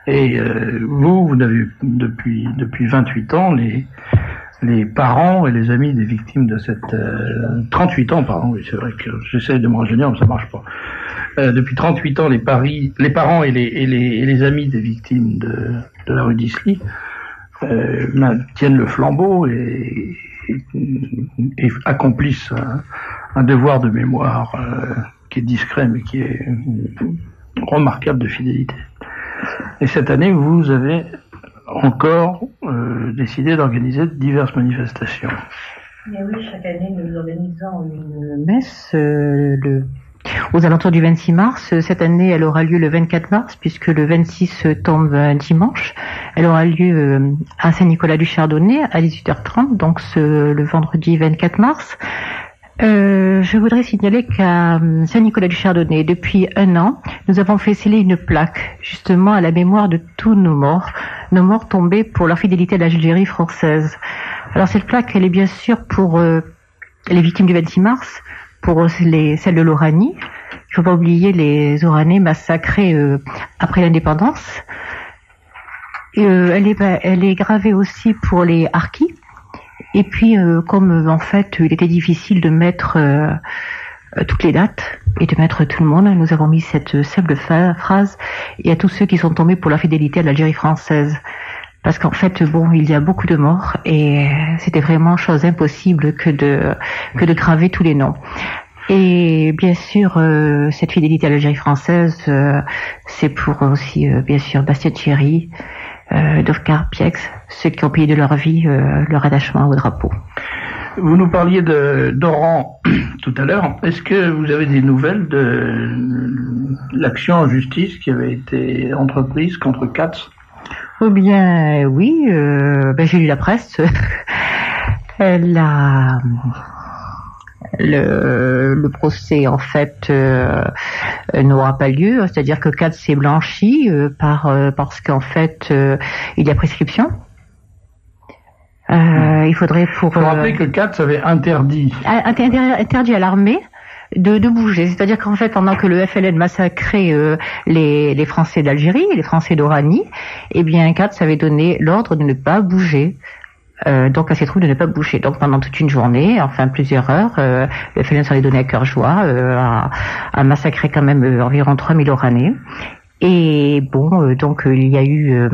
Et vous n'avez depuis 28 ans les parents et les amis des victimes de cette 38 ans, pardon, oui, c'est vrai que j'essaie de me renseigner, mais ça marche pas. Depuis 38 ans, les parents et les amis des victimes de la rue d'Isly tiennent le flambeau et accomplissent un devoir de mémoire qui est discret mais qui est remarquable de fidélité. Et cette année, vous avez encore décidé d'organiser diverses manifestations. Mais oui, chaque année, nous organisons une messe aux alentours du 26 mars. Cette année, elle aura lieu le 24 mars, puisque le 26 tombe un dimanche. Elle aura lieu à Saint-Nicolas-du-Chardonnay à 18h30, donc le vendredi 24 mars. Je voudrais signaler qu'à Saint-Nicolas-du-Chardonnay, depuis 1 an, nous avons fait sceller une plaque, justement à la mémoire de tous nos morts tombés pour leur fidélité à l'Algérie française. Alors cette plaque, elle est bien sûr pour les victimes du 26 mars, pour celles de l'Oranie. Il ne faut pas oublier les Oranais massacrés après l'indépendance. Elle est gravée aussi pour les Harkis. Et puis, comme en fait, il était difficile de mettre toutes les dates et de mettre tout le monde. Nous avons mis cette simple phrase et à tous ceux qui sont tombés pour la fidélité à l'Algérie française. Parce qu'en fait, bon, il y a beaucoup de morts et c'était vraiment chose impossible que de graver tous les noms. Et bien sûr, cette fidélité à l'Algérie française, c'est pour aussi, bien sûr, Bastien Thierry, Dovcar Piex, ceux qui ont payé de leur vie leur attachement au drapeau. Vous nous parliez d'Oran tout à l'heure. Est-ce que vous avez des nouvelles de l'action en justice qui avait été entreprise contre Katz? Eh bien, oui, j'ai lu la presse. Le procès, en fait, n'aura pas lieu. C'est-à-dire que Katz s'est blanchi parce qu'en fait, il y a prescription. Il faudrait pour... Faut rappeler que Katz avait interdit à l'armée de bouger. C'est-à-dire qu'en fait, pendant que le FLN massacrait les Français d'Algérie, les Français d'Oranie, eh bien, Katz avait donné l'ordre de ne pas bouger. Donc à ses troupes de ne pas bouger. Donc pendant toute une journée, enfin plusieurs heures, le FLN s'en est donné à cœur joie, a massacré quand même environ 3000 Oranais. Et bon, donc il y a eu...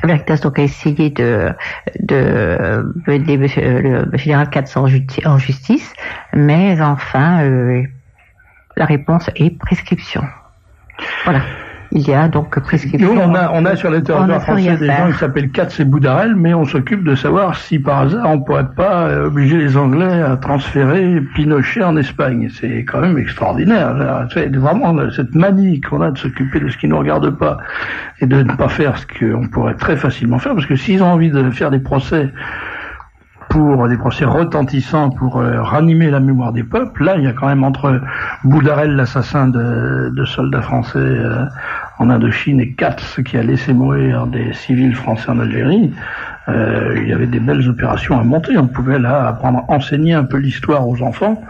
Veritas donc a essayé de mener le général Katz en justice, mais enfin la réponse est prescription. Voilà. Il y a donc prescription. Nous, on a sur le territoire français des gens qui s'appellent Katz et Boudarel, mais on s'occupe de savoir si par hasard on pourrait pas obliger les Anglais à transférer Pinochet en Espagne. C'est quand même extraordinaire. C'est vraiment cette manie qu'on a de s'occuper de ce qui nous regarde pas et de ne pas faire ce qu'on pourrait très facilement faire, parce que s'ils ont envie de faire des procès retentissants pour ranimer la mémoire des peuples, là il y a quand même entre Boudarel, l'assassin de soldats français en Indochine, et Katz qui a laissé mourir des civils français en Algérie, il y avait des belles opérations à monter. On pouvait là apprendre, enseigner un peu l'histoire aux enfants.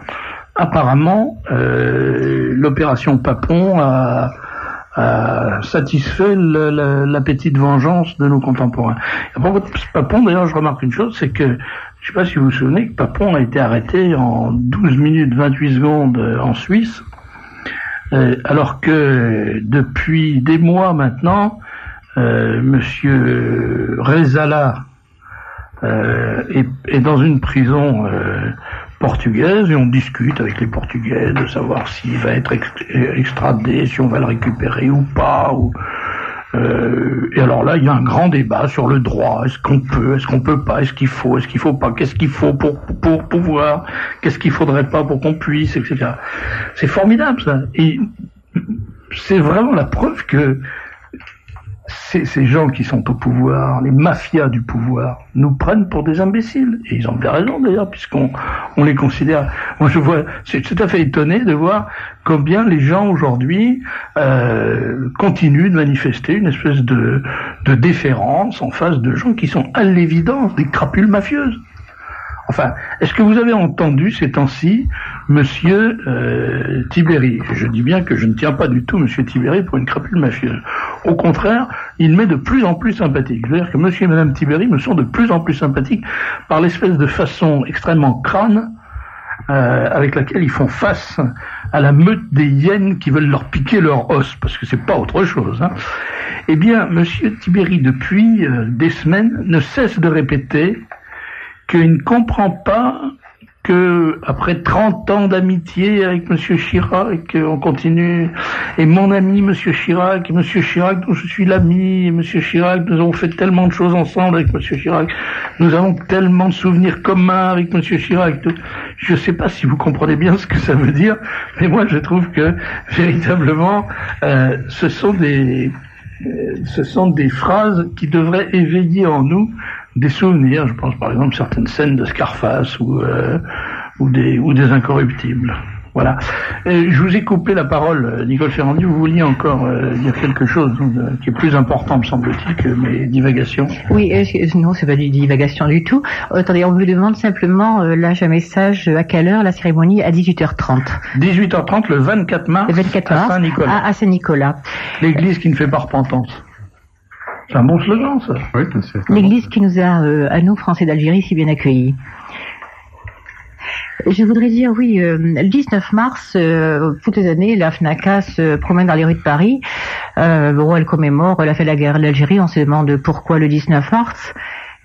Apparemment, l'opération Papon a satisfait l'appétit de vengeance de nos contemporains. À propos de Papon, d'ailleurs, je remarque une chose, c'est que, je sais pas si vous vous souvenez, que Papon a été arrêté en 12 minutes 28 secondes en Suisse, alors que depuis des mois maintenant, Monsieur Rezala est dans une prison portugaise, et on discute avec les Portugais de savoir s'il va être extradé, si on va le récupérer ou pas. Et alors là, il y a un grand débat sur le droit. Est-ce qu'on peut pas, est-ce qu'il faut pas, qu'est-ce qu'il faut pour pouvoir, qu'est-ce qu'il faudrait pas pour qu'on puisse, etc. C'est formidable, ça. Et c'est vraiment la preuve que ces gens qui sont au pouvoir, les mafias du pouvoir, nous prennent pour des imbéciles. Et ils ont bien raison d'ailleurs, puisqu'on les considère... Moi je vois, c'est tout à fait étonné de voir combien les gens aujourd'hui continuent de manifester une espèce de déférence en face de gens qui sont à l'évidence des crapules mafieuses. Enfin, est-ce que vous avez entendu ces temps-ci Monsieur Tiberi? Je dis bien que je ne tiens pas du tout Monsieur Tiberi pour une crapule mafieuse. Au contraire, il m'est de plus en plus sympathique. Je veux dire que Monsieur et Madame Tiberi me sont de plus en plus sympathiques par l'espèce de façon extrêmement crâne avec laquelle ils font face à la meute des hyènes qui veulent leur piquer leur os, parce que c'est pas autre chose. Hein. Eh bien, Monsieur Tiberi, depuis des semaines, ne cesse de répéter qu'il ne comprend pas que après 30 ans d'amitié avec Monsieur Chirac, on continue, et mon ami Monsieur Chirac, et Monsieur Chirac dont je suis l'ami, et Monsieur Chirac, nous avons fait tellement de choses ensemble avec Monsieur Chirac, nous avons tellement de souvenirs communs avec Monsieur Chirac. Je ne sais pas si vous comprenez bien ce que ça veut dire, mais moi je trouve que véritablement ce sont des phrases qui devraient éveiller en nous des souvenirs. Je pense par exemple certaines scènes de Scarface ou des Incorruptibles. Voilà. Je vous ai coupé la parole, Nicole Ferrandi. Vous vouliez encore dire quelque chose qui est plus important, me semble-t-il, que mes divagations. Oui, non, c'est pas des divagations du tout. Attendez, on vous demande simplement, là j'ai un message, à quelle heure la cérémonie? À 18h30. 18h30 le 24 mars, à Saint-Nicolas. À Saint-Nicolas. L'église qui ne fait pas repentance. C'est un bon slogan, ça. Oui, c'est l'église qui nous a, à nous, Français d'Algérie, si bien accueillis. Je voudrais dire, oui, le 19 mars, toutes les années, la FNACA se promène dans les rues de Paris. Elle commémore la fin de la guerre d'Algérie. On se demande pourquoi le 19 mars.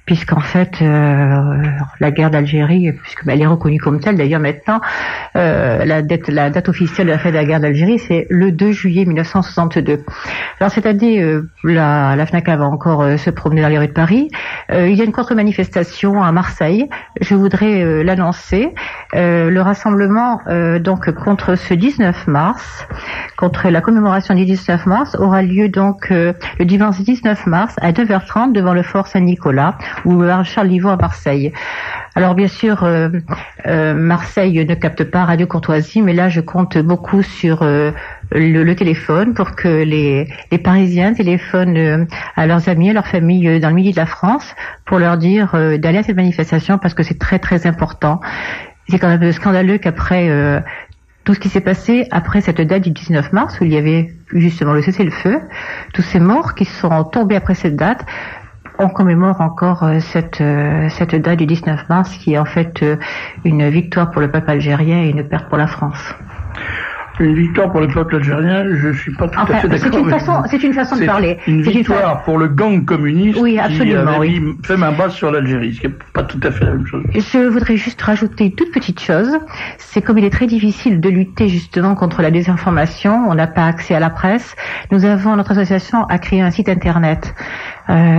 Puisqu'en fait, la guerre d'Algérie, puisqu'elle est reconnue comme telle d'ailleurs maintenant, la date officielle de la fin de la guerre d'Algérie, c'est le 2 juillet 1962. Alors cette année, la FNACA va encore se promener dans les rues de Paris. Il y a une contre-manifestation à Marseille. Je voudrais l'annoncer. Le rassemblement donc contre ce 19 mars, contre la commémoration du 19 mars, aura lieu donc le dimanche 19 mars à 9h30 devant le fort Saint-Nicolas, ou Charles Livon à Marseille. Alors bien sûr, Marseille ne capte pas Radio Courtoisie, mais là je compte beaucoup sur le téléphone pour que les Parisiens téléphonent à leurs amis, à leur famille dans le midi de la France pour leur dire d'aller à cette manifestation parce que c'est très très important. C'est quand même scandaleux qu'après tout ce qui s'est passé après cette date du 19 mars où il y avait justement le cessez-le-feu, tous ces morts qui sont tombés après cette date, on commémore encore cette date du 19 mars qui est en fait une victoire pour le peuple algérien et une perte pour la France. Une victoire pour le peuple algérien, je suis pas tout à fait d'accord. C'est une façon de parler. Une victoire pour le gang communiste qui avait fait main basse sur l'Algérie, ce qui n'est pas tout à fait la même chose. Je voudrais juste rajouter une toute petite chose. C'est comme il est très difficile de lutter justement contre la désinformation, on n'a pas accès à la presse. Notre association a créé un site internet.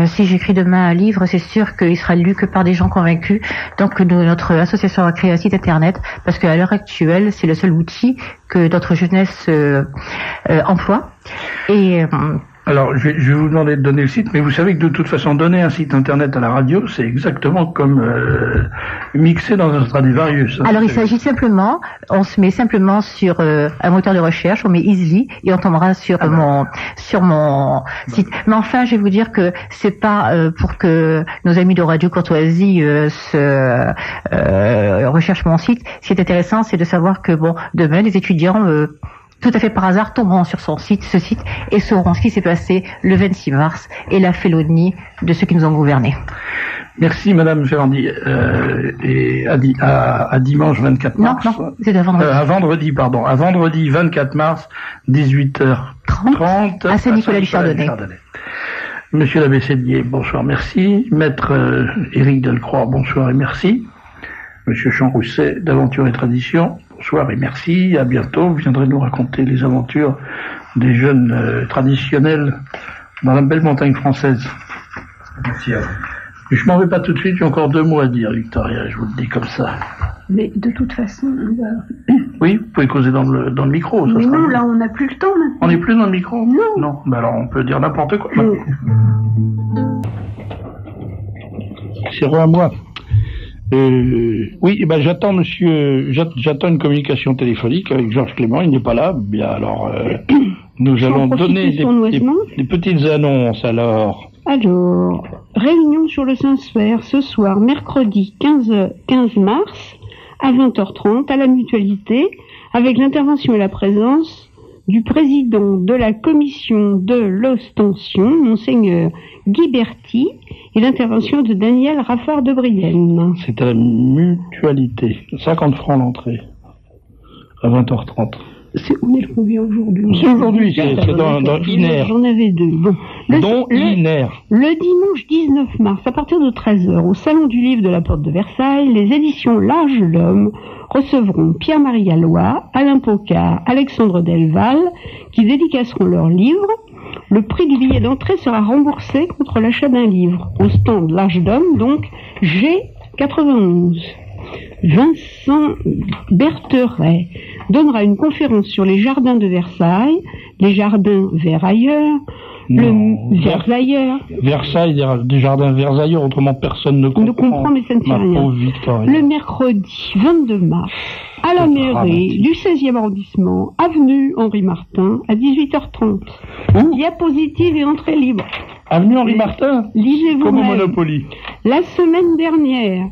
Si j'écris demain un livre, c'est sûr qu'il sera lu que par des gens convaincus. Donc notre association a créé un site internet parce qu'à l'heure actuelle, c'est le seul outil que notre jeunesse emploie. Et alors, je vais vous demander de donner le site, mais vous savez que de toute façon, donner un site internet à la radio, c'est exactement comme mixer dans un Stradivarius. Alors, il s'agit simplement, on se met simplement sur un moteur de recherche, on met Easily et on tombera sur mon site. Mais enfin, je vais vous dire que c'est pas pour que nos amis de Radio Courtoisie recherchent mon site. Ce qui est intéressant, c'est de savoir que demain, les étudiants tout à fait par hasard tomberont sur ce site, et sauront ce qui s'est passé le 26 mars et la félonie de ceux qui nous ont gouvernés. Merci Madame Ferrandi. Et à dimanche 24 mars. Non, c'est à vendredi. À vendredi 24 mars, 18h30. À Saint-Nicolas-du-Chardonnay. Monsieur l'abbé Sédier, bonsoir, merci. Maître Éric Delcroix, bonsoir et merci. Monsieur Champ-Rousset d'Aventure et Tradition, bonsoir et merci. À bientôt. Vous viendrez nous raconter les aventures des jeunes traditionnels dans la belle montagne française. Merci à vous. Je m'en vais pas tout de suite, j'ai encore 2 mots à dire, Victoria, je vous le dis comme ça. Mais de toute façon, oui, vous pouvez causer dans le micro. Mais non, là on n'a plus le temps maintenant. On n'est plus dans le micro? Non. Ben alors on peut dire n'importe quoi. C'est à moi. Oui, j'attends j'attends une communication téléphonique avec Georges Clément, il n'est pas là. Bien alors, nous allons donner des petites annonces alors. Alors, réunion sur le Saint-Sphère ce soir, mercredi 15 mars, à 20h30, à la Mutualité, avec l'intervention et la présence du président de la commission de l'ostension, Monseigneur Guy Berti, et l'intervention de Daniel Raffard de Brienne. C'est à la Mutualité, 50 francs l'entrée, à 20h30. On est le combien aujourd'hui? C'est aujourd'hui, c'est dans INER. J'en avais 2. Bon. INER. Le dimanche 19 mars, à partir de 13h, au Salon du Livre de la Porte de Versailles, les éditions L'Âge de l'Homme recevront Pierre-Marie Alloy, Alain Pocard, Alexandre Delval, qui dédicaceront leurs livres. Le prix du billet d'entrée sera remboursé contre l'achat d'un livre. Au stand L'Âge d'Homme, donc, G91. Vincent Bertheret donnera une conférence sur les jardins de Versailles, les jardins Versailleur, Versailles, des jardins Versailleur, autrement personne ne comprend. Mais ça ne fait rien. Le mercredi 22 mars, à la mairie du 16e arrondissement, avenue Henri Martin, à 18h30. Diapositive et entrée libre. Avenue Henri Martin? Lisez-vous comme au même. Monopoly. La semaine dernière,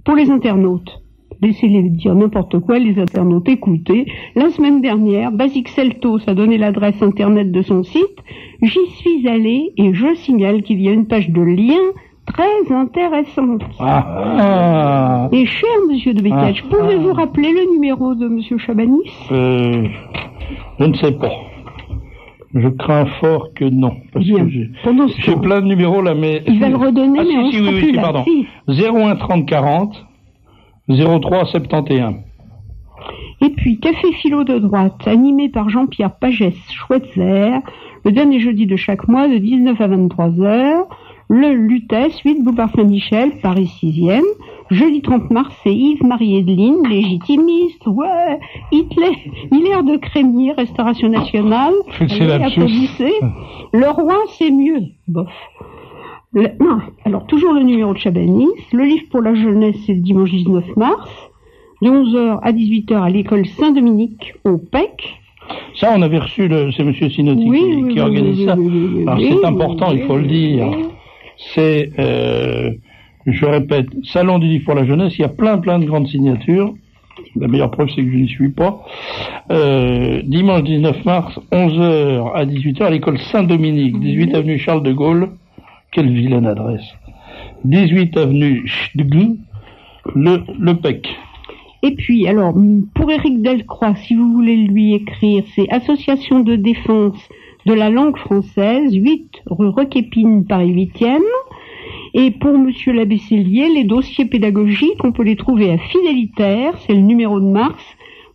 pour les internautes, laissez-les dire n'importe quoi, les internautes, écoutez. La semaine dernière, Basic Celtos a donné l'adresse internet de son site. J'y suis allé et je signale qu'il y a une page de lien très intéressantes. Et cher monsieur de Bécage, pouvez-vous rappeler le numéro de monsieur Chabanis? Je ne sais pas. Je crains fort que non. Parce que j'ai plein de numéros là, mais... Il va le redonner, mais on sera plus là. Pardon. 01 30 40 03 71. Et puis, Café Philo de droite, animé par Jean-Pierre Pagès-Schweitzer, le dernier jeudi de chaque mois de 19 à 23h. Le Lutèce, 8 Boulevard Saint-Michel, Paris 6e. Jeudi 30 mars, c'est Yves-Marie Edeline, légitimiste, ouais, Hitler de Crémier, Restauration Nationale. Applaudissez. Le roi, c'est mieux. Bof. Non, alors toujours le numéro de Chabanis. Le livre pour la jeunesse, c'est le dimanche 19 mars, de 11h à 18h à l'école Saint-Dominique, au PEC. Ça, on avait reçu, c'est M. Sinotti qui organise ça. Alors c'est important, il faut le dire. C'est, je répète, Salon du livre pour la jeunesse, il y a plein de grandes signatures. La meilleure preuve, c'est que je n'y suis pas. Dimanche 19 mars, 11h à 18h à l'école Saint-Dominique, 18 avenue Charles de Gaulle. Quelle vilaine adresse. 18 avenue Chdg, le PEC. Et puis, alors, pour Éric Delcroix, si vous voulez lui écrire, c'est Association de défense de la langue française, 8 rue Requépine, Paris 8e. Et pour Monsieur l'abbé Cellier, les dossiers pédagogiques, on peut les trouver à Fidélitaire, c'est le numéro de mars,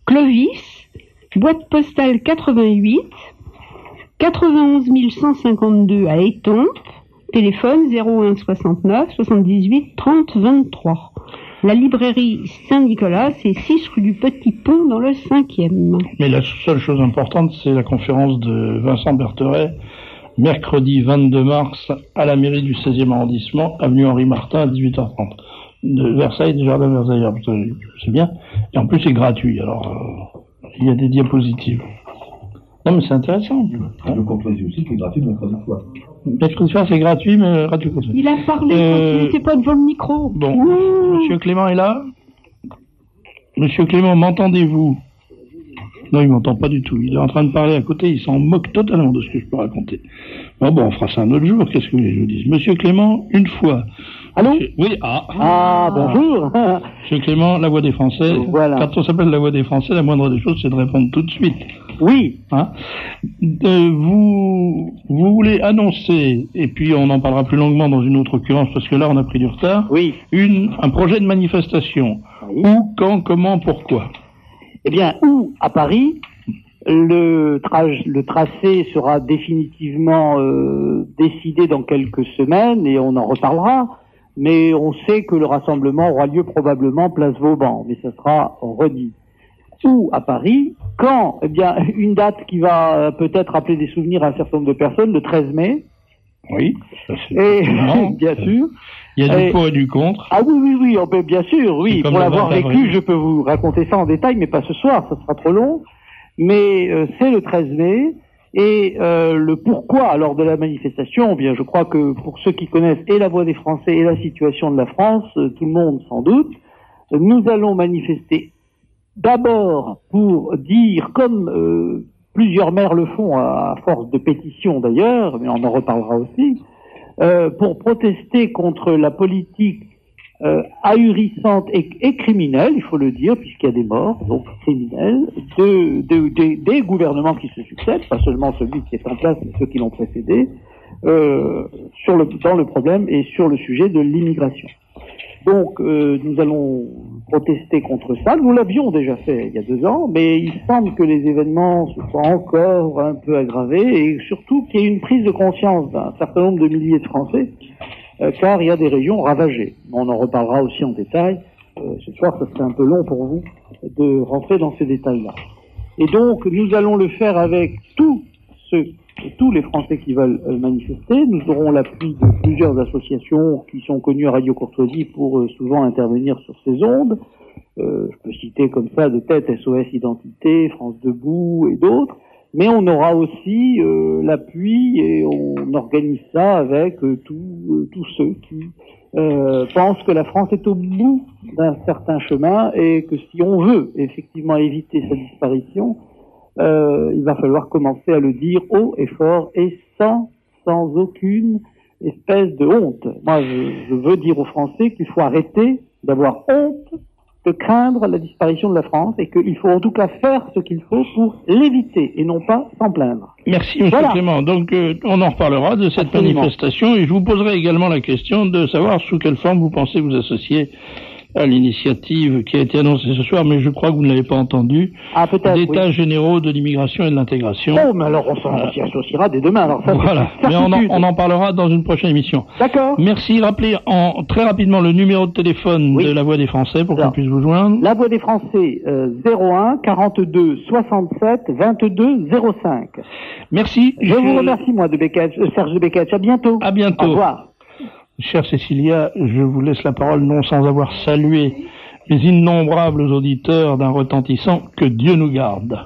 Clovis, boîte postale 88, 91 152 à Étampes, téléphone 01 69 78 30 23. La librairie Saint-Nicolas, c'est 6 rue du Petit Pont dans le 5e. Mais la seule chose importante, c'est la conférence de Vincent Bertheret, mercredi 22 mars, à la mairie du 16e arrondissement, avenue Henri Martin, à 18h30. De Versailles, des Jardins Versailles, c'est bien. Et en plus, c'est gratuit, alors il y a des diapositives. Non, mais c'est intéressant. Le Courtoisie aussi, c'est gratuit, mais pas une fois. Mercredi soir, c'est gratuit, mais Radio Courtoisie. Il a parlé quand il n'était pas devant le micro. Bon, Monsieur Clément est là. Monsieur Clément, m'entendez-vous? Non, il m'entend pas du tout. Il est en train de parler à côté, il s'en moque totalement de ce que je peux raconter. Bon, on fera ça un autre jour, qu'est-ce que vous voulez que je vous dise? Monsieur Clément, une fois. Allô? Oui, bonjour. Monsieur Clément, la voix des Français. Voilà. Quand on s'appelle la voix des Français, la moindre des choses, c'est de répondre tout de suite. Oui. Hein? Vous voulez annoncer, et puis on en parlera plus longuement dans une autre occurrence, parce que là on a pris du retard. Oui. Un projet de manifestation. Oui. Où, quand, comment, pourquoi? Eh bien, où? À Paris. Le tracé sera définitivement décidé dans quelques semaines et on en reparlera. Mais on sait que le rassemblement aura lieu probablement place Vauban, mais ça sera redit. Où? À Paris. Quand? Eh bien, une date qui va peut-être rappeler des souvenirs à un certain nombre de personnes, le 13 mai. Oui. Et bien sûr. Il y a du pour et du contre. Ah oui, bien sûr, oui. Pour l'avoir vécu, je peux vous raconter ça en détail, mais pas ce soir, ça sera trop long. Mais c'est le 13 mai. Et le pourquoi alors de la manifestation, eh bien je crois que pour ceux qui connaissent et la voix des Français et la situation de la France, tout le monde sans doute, nous allons manifester d'abord pour dire, comme plusieurs maires le font à force de pétitions d'ailleurs, mais on en reparlera aussi, pour protester contre la politique ahurissante et criminelle, il faut le dire, puisqu'il y a des morts, donc criminels, des gouvernements qui se succèdent, pas seulement celui qui est en place, mais ceux qui l'ont précédé, dans le problème et sur le sujet de l'immigration. Donc, nous allons protester contre ça. Nous l'avions déjà fait il y a 2 ans, mais il semble que les événements se soient encore un peu aggravés et surtout qu'il y ait une prise de conscience d'un certain nombre de milliers de Français, car il y a des régions ravagées. On en reparlera aussi en détail. Ce soir, ça serait un peu long pour vous de rentrer dans ces détails-là. Et donc, nous allons le faire avec tous les Français qui veulent manifester. Nous aurons l'appui de plusieurs associations qui sont connues à Radio Courtoisie pour souvent intervenir sur ces ondes. Je peux citer comme ça de tête SOS Identité, France Debout et d'autres. Mais on aura aussi l'appui et on organise ça avec tous ceux qui pensent que la France est au bout d'un certain chemin et que si on veut effectivement éviter sa disparition, il va falloir commencer à le dire haut et fort et sans aucune espèce de honte. Moi, je veux dire aux Français qu'il faut arrêter d'avoir honte de craindre la disparition de la France et qu'il faut en tout cas faire ce qu'il faut pour l'éviter et non pas s'en plaindre. Merci, M. Clément. Donc, on en reparlera de cette manifestation et je vous poserai également la question de savoir sous quelle forme vous pensez vous associer à l'initiative qui a été annoncée ce soir, mais je crois que vous ne l'avez pas entendu, d'états généraux de l'immigration et de l'intégration. Oh, mais alors on s'y associera dès demain. Alors ça, voilà, mais on en parlera dans une prochaine émission. D'accord. Merci. Rappelez très rapidement le numéro de téléphone de la Voix des Français pour qu'on puisse vous joindre. La Voix des Français, 01 42 67 22 05. Merci. Je vous remercie, moi, Serge de Beketch. À bientôt. À bientôt. Au revoir. Chère Cécilia, je vous laisse la parole, non sans avoir salué les innombrables auditeurs d'un retentissant Que Dieu nous garde.